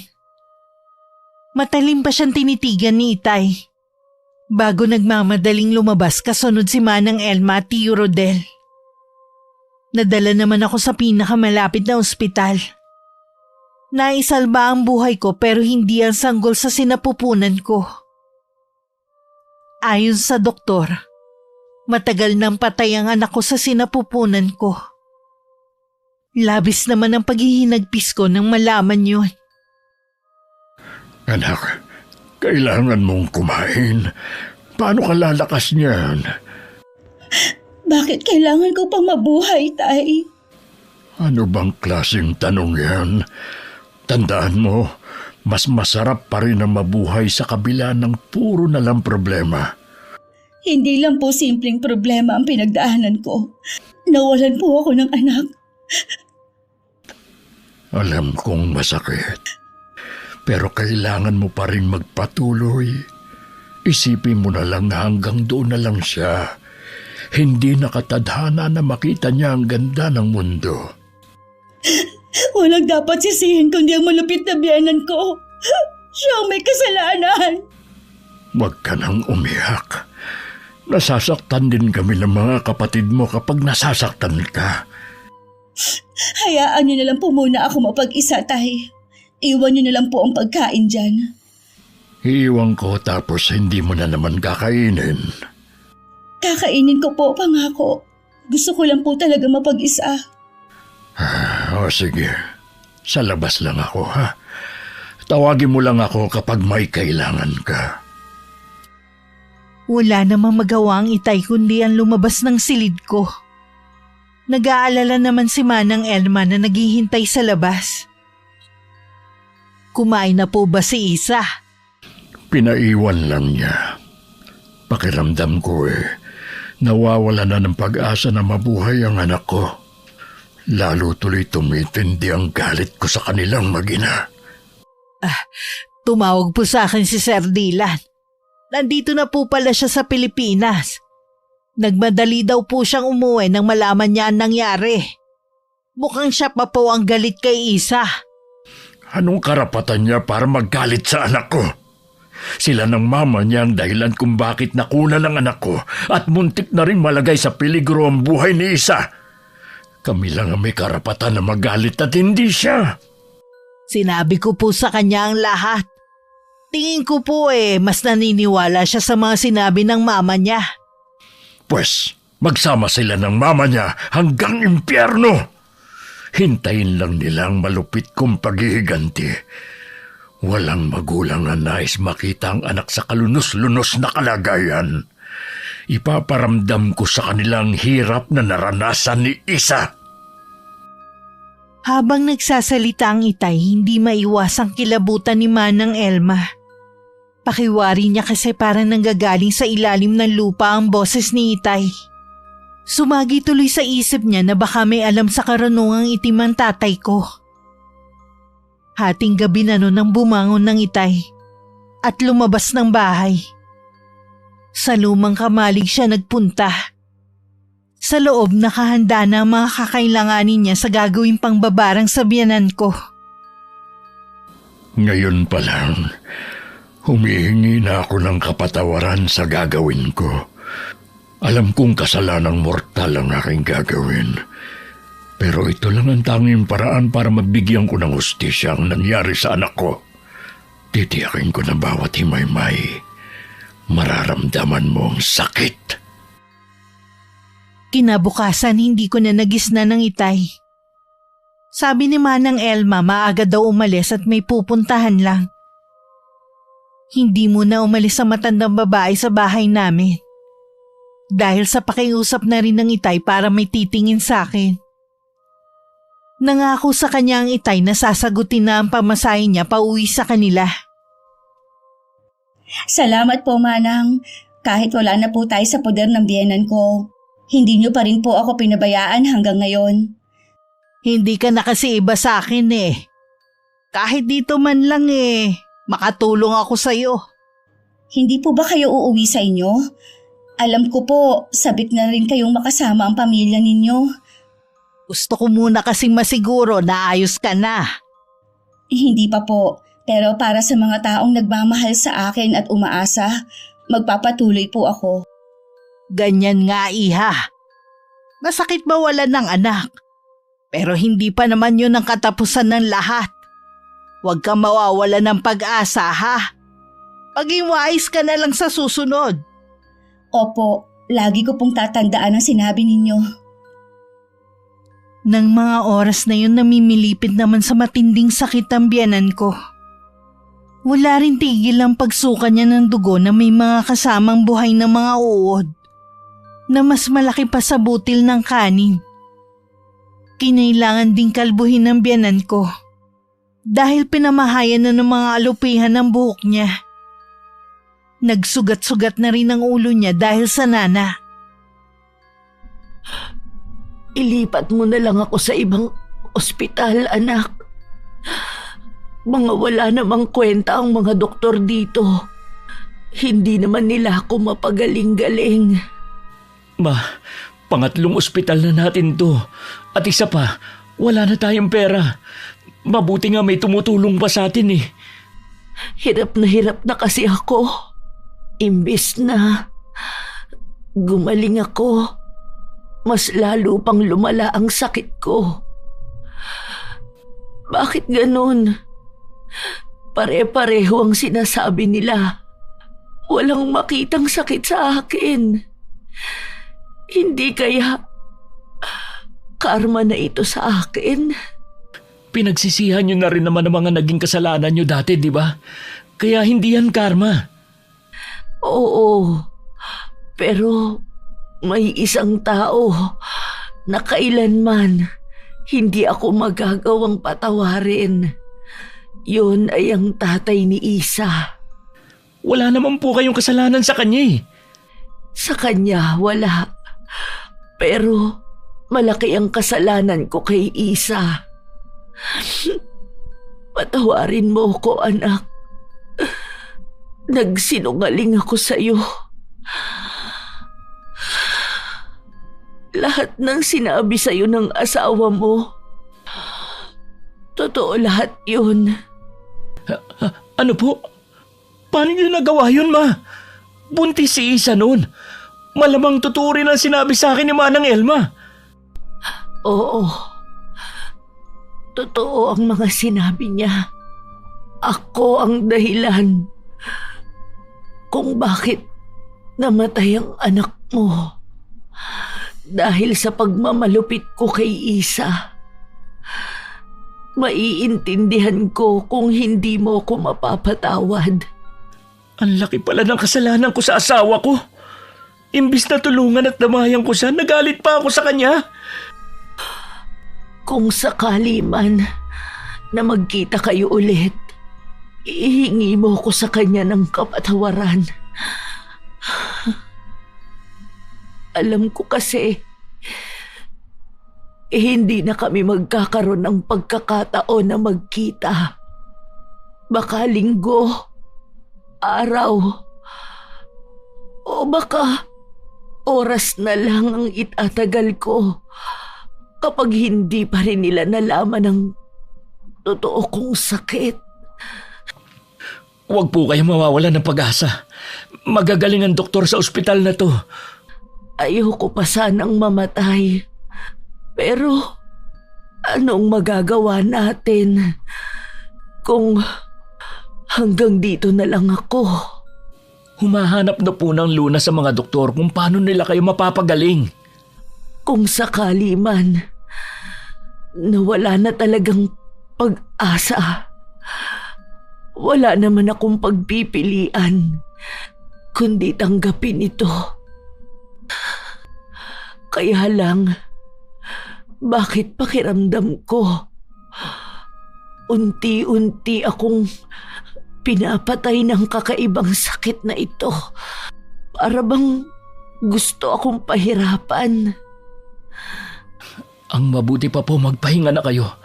Matalim pa siyang tinitigan ni Itay. Bago nagmamadaling lumabas kasunod si Manang Elma at Tio Rodel. Nadala naman ako sa pinakamalapit na ospital. Naisalba ang buhay ko pero hindi ang sanggol sa sinapupunan ko. Ayon sa doktor, matagal nang patay ang anak ko sa sinapupunan ko. Labis naman ang paghihinagpis ko nang malaman yun. Anak, kailangan mong kumain. Paano ka lalakas niyan? Bakit kailangan ko pang mabuhay, Tay? Ano bang klaseng tanong yan? Tandaan mo, mas masarap pa rin ang mabuhay sa kabila ng puro na lang problema. Hindi lang po simpleng problema ang pinagdaanan ko. Nawalan po ako ng anak. Alam kong masakit. Pero kailangan mo pa rin magpatuloy. Isipin mo na lang na hanggang doon na lang siya. Hindi nakatadhana na makita niya ang ganda ng mundo. Walang dapat sisihin kundi ang malupit na biyanan ko. Siya ang may kasalanan. Huwag ka nang umiyak. Nasasaktan din kami ng mga kapatid mo kapag nasasaktan ka. Hayaan niyo na lang po muna ako mapag-isa, Tay. Iwan niyo na lang po ang pagkain dyan. Iiwan ko tapos hindi mo na naman kakainin. Kakainin ko po, pangako. Gusto ko lang po talaga mapag-isa. O sige, sa labas lang ako ha. Tawagin mo lang ako kapag may kailangan ka. Wala namang magawa ang Itay kundi ang lumabas ng silid ko. Nag-aalala naman si Manang Elma na naghihintay sa labas. Kumain na po ba si Isa? Pinaiwan lang niya. Pakiramdam ko nawawala na ng pag-asa na mabuhay ang anak ko. Lalo tuloy tumitindi ang galit ko sa kanilang mag-ina. Tumawag po sa akin si Sir Dylan. Nandito na po pala siya sa Pilipinas. Nagmadali daw po siyang umuwi nang malaman niya ang nangyari. Mukhang siya pa po ang galit kay Isa. Anong karapatan niya para magalit sa anak ko? Sila ng mama niya ang dahilan kung bakit nakuna ng anak ko at muntik na rin malagay sa peligro ang buhay ni Isa. Kami lang ang may karapatan na magalit at hindi siya. Sinabi ko po sa kanya ang lahat. Tingin ko po mas naniniwala siya sa mga sinabi ng mama niya. Pues, magsama sila ng mama niya hanggang impyerno. Hintayin lang nilang malupit kong paghihiganti. Walang magulang na nais makita ang anak sa kalunos-lunos na kalagayan. Ipaparamdam ko sa kanilang hirap na naranasan ni Isa. Habang nagsasalita ang Itay, hindi maiwasang kilabutan ni Manang Elma. Pakiwari niya kasi parang nanggagaling sa ilalim ng lupa ang boses ni Itay. Sumagi tuloy sa isip niya na baka may alam sa karunungang itim ang tatay ko. Hating gabi na noon nang bumangon ng Itay at lumabas ng bahay. Sa lumang kamalig siya nagpunta. Sa loob nakahanda na ang mga kakailanganin niya sa gagawing pangbabarang sa biyanan ko. Ngayon pa lang, humihingi na ako ng kapatawaran sa gagawin ko. Alam kong kasalanang mortal ang aking gagawin. Pero ito lang ang tanging paraan para mabigyan ko ng hustisya ang nangyari sa anak ko. Titiyakin ko na bawat himay-may, mararamdaman mo ang sakit. Kinabukasan hindi ko na nagisna ng Itay. Sabi ni Manang Elma maaga daw umalis at may pupuntahan lang. Hindi muna umalis sa matandang babae sa bahay namin. Dahil sa pakiusap na rin ng Itay para may titingin sa akin. Nangako sa kanya ang Itay na sasagutin na ang pamasahe niya pauwi sa kanila. Salamat po, Manang. Kahit wala na po tayo sa poder ng biyenan ko, hindi niyo pa rin po ako pinabayaan hanggang ngayon. Hindi ka na kasi iba sa akin Kahit dito man lang makatulong ako sa'yo. Hindi po ba kayo uuwi sa inyo? Alam ko po, sabik na rin kayong makasama ang pamilya ninyo. Gusto ko muna kasing masiguro na ayos ka na. Hindi pa po, pero para sa mga taong nagmamahal sa akin at umaasa, magpapatuloy po ako. Ganyan nga, Iha. Masakit mawalan ng anak. Pero hindi pa naman yun ang katapusan ng lahat. Huwag kang mawawala ng pag-asa, ha? Maging wise ka na lang sa susunod. Opo, lagi ko pong tatandaan ang sinabi ninyo. Nang mga oras na yun namimilipit naman sa matinding sakit ang biyanan ko. Wala rin tigil ang pagsuka niya ng dugo na may mga kasamang buhay na mga uod na mas malaki pa sa butil ng kanin. Kinailangan ding kalbuhin ng biyanan ko dahil pinamahayan na ng mga alupihan ng buhok niya. Nagsugat-sugat na rin ang ulo niya dahil sa nana. Ilipat mo na lang ako sa ibang ospital, anak. Mga wala namang kwenta ang mga doktor dito. Hindi naman nila ako mapagaling-galing. Ma, pangatlong ospital na natin to. At isa pa, wala na tayong pera. Mabuti nga may tumutulong pa sa atin Hirap na kasi ako. Imbis na gumaling ako, mas lalo pang lumala ang sakit ko. Bakit ganun? Pare-pareho ang sinasabi nila. Walang makitang sakit sa akin. Hindi kaya karma na ito sa akin? Pinagsisihan nyo na rin naman ang mga naging kasalanan nyo dati, di ba? Kaya hindi yan karma. Oo, pero may isang tao na kailanman hindi ako magagawang patawarin. Yun ay ang tatay ni Isa. Wala naman po kayong kasalanan sa kanya Sa kanya, wala. Pero malaki ang kasalanan ko kay Isa. Patawarin mo ko, anak. Nagsinungaling ako sa'yo. Lahat ng sinabi sa'yo ng asawa mo, Totoo lahat yun. Ano po? Paano niyo nagawa yun, Ma? Buntis si Isa noon. Malamang totoo rin ang sinabi sa akin ni Manang Elma. Oo. Totoo ang mga sinabi niya. Ako ang dahilan kung bakit namatay ang anak mo. Dahil sa pagmamalupit ko kay Isa. Maiintindihan ko kung hindi mo ko mapapatawad. Ang laki pala ng kasalanan ko sa asawa ko. Imbis na tulungan at damayan ko siya, nagalit pa ako sa kanya. Kung sakali man na magkita kayo ulit, ihingi mo ko sa kanya ng kapatawaran. Alam ko kasi, hindi na kami magkakaroon ng pagkakataon na magkita. Baka linggo, araw, o baka oras na lang ang itatagal ko kapag hindi pa rin nila nalaman ang totoo kong sakit. Huwag po kayong mawawalan ng pag-asa. Magagaling ang doktor sa ospital na to. Ayoko pa sanang mamatay. Pero anong magagawa natin kung hanggang dito na lang ako? Humahanap na po ng luna sa mga doktor kung paano nila kayo mapapagaling. Kung sakali man na wala na talagang pag-asa, wala naman akong pagpipilian kundi tanggapin ito. Kaya lang, bakit pakiramdam ko unti-unti akong pinapatay ng kakaibang sakit na ito? Para bang gusto akong pahirapan. Ang mabuti pa po magpahinga na kayo.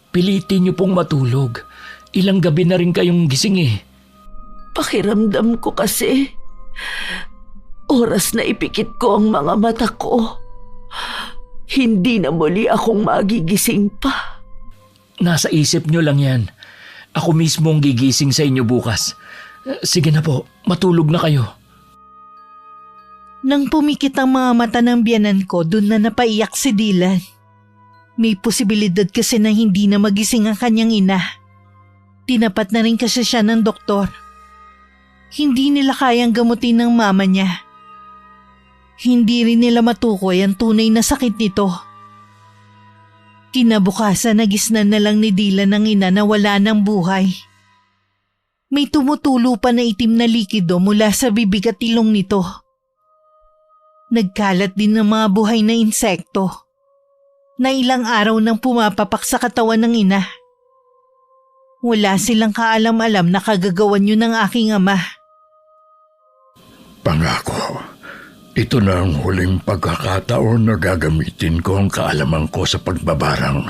Pilitin niyo pong matulog. Ilang gabi na rin kayong gising eh. Pakiramdam ko kasi, oras na ipikit ko ang mga mata ko, hindi na muli akong magigising pa. Nasa isip niyo lang yan. Ako mismo ang gigising sa inyo bukas. Sige na po, matulog na kayo. Nang pumikit ang mga mata ng biyanan ko, dun na napaiyak si Dylan. May posibilidad kasi na hindi na magising ang kanyang ina. Tinapat na rin kasi siya ng doktor. Hindi nila kayang gamutin ng mama niya. Hindi rin nila matukoy ang tunay na sakit nito. Kinabukasan nagisnan na lang ni Dylan ang ina na wala ng buhay. May tumutulo pa na itim na likido mula sa bibig at ilong nito. Nagkalat din ng mga buhay na insekto na ilang araw nang pumapapak sa katawan ng ina. Wala silang kaalam-alam na kagagawan yun ng aking ama. Pangako, ito na ang huling pagkakataon na gagamitin ko ang kaalaman ko sa pagbabarang.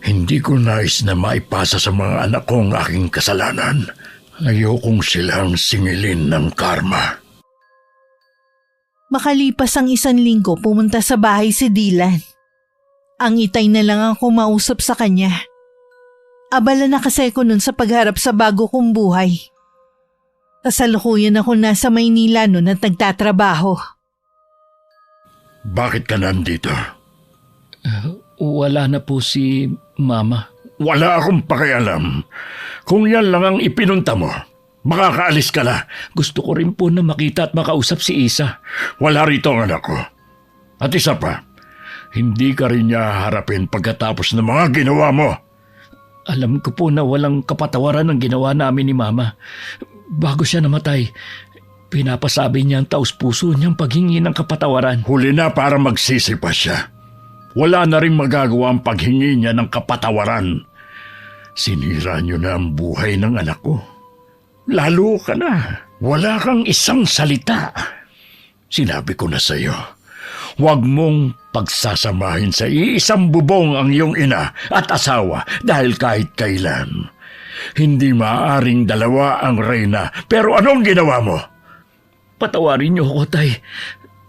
Hindi ko nais na maipasa sa mga anak ko ang aking kasalanan. Ayokong silang singilin ng karma. Makalipas ang 1 linggo, pumunta sa bahay si Dylan. Ang itay na lang ang kumausap sa kanya. Abala na kasi ko nun sa pagharap sa bago kong buhay. Kasalukuyan ako nasa Maynila nun at nagtatrabaho. Bakit ka nandito? Wala na po si Mama. Wala akong pakialam. Kung yan lang ang ipinunta mo, makakaalis ka na. Gusto ko rin po na makita at makausap si Isa. Wala rito ang anak ko. At isa pa, hindi ka rin niya harapin pagkatapos ng mga ginawa mo. Alam ko po na walang kapatawaran ang ginawa namin ni Mama. Bago siya namatay, pinapasabi niya ang taus-puso niyang paghingi ng kapatawaran. Huli na para magsisi pa siya. Wala na rin magagawa ang paghingi niya ng kapatawaran. Sinira niyo na ang buhay ng anak ko. Lalo ka na. Wala kang isang salita. Sinabi ko na sa iyo, huwag mong pagsasamahin sa iisang bubong ang iyong ina at asawa dahil kahit kailan. Hindi maaaring dalawa ang reyna, pero anong ginawa mo? Patawarin niyo ako, Tay.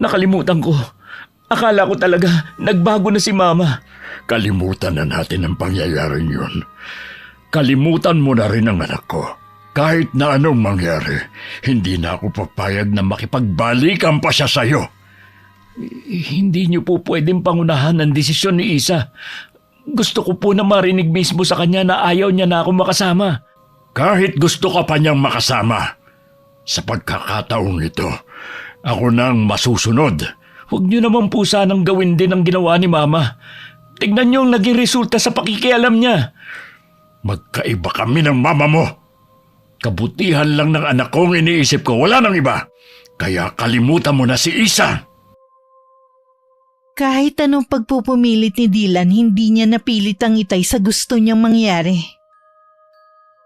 Nakalimutan ko. Akala ko talaga nagbago na si Mama. Kalimutan na natin ang pangyayaring yun. Kalimutan mo na rin ang anak ko. Kahit na anong mangyari, hindi na ako papayag na makipagbalikan pa siya sa'yo. Hindi niyo po pwedeng pangunahan ang desisyon ni Isa. Gusto ko po na marinig mismo sa kanya na ayaw niya na ako makasama. Kahit gusto ka pa niyang makasama, sa pagkakataong ito, ako nang masusunod. Huwag niyo naman po sanang gawin din ang ginawa ni Mama. Tignan niyo ang naging resulta sa pakikialam niya. Magkaiba kami ng mama mo. Kabutihan lang ng anak kong iniisip ko, wala nang iba. Kaya kalimutan mo na si Isa. Kahit anong pagpupumilit ni Dylan, hindi niya napilit ang itay sa gusto niyang mangyari.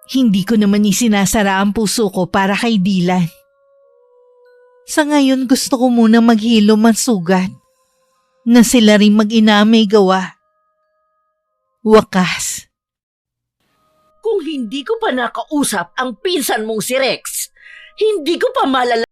Hindi ko naman isinasara ang puso ko para kay Dylan. Sa ngayon gusto ko muna maghilom ang sugat na sila rin mag-ina may gawa. Wakas. Kung hindi ko pa nakausap ang pinsan mong si Rex, hindi ko pa malala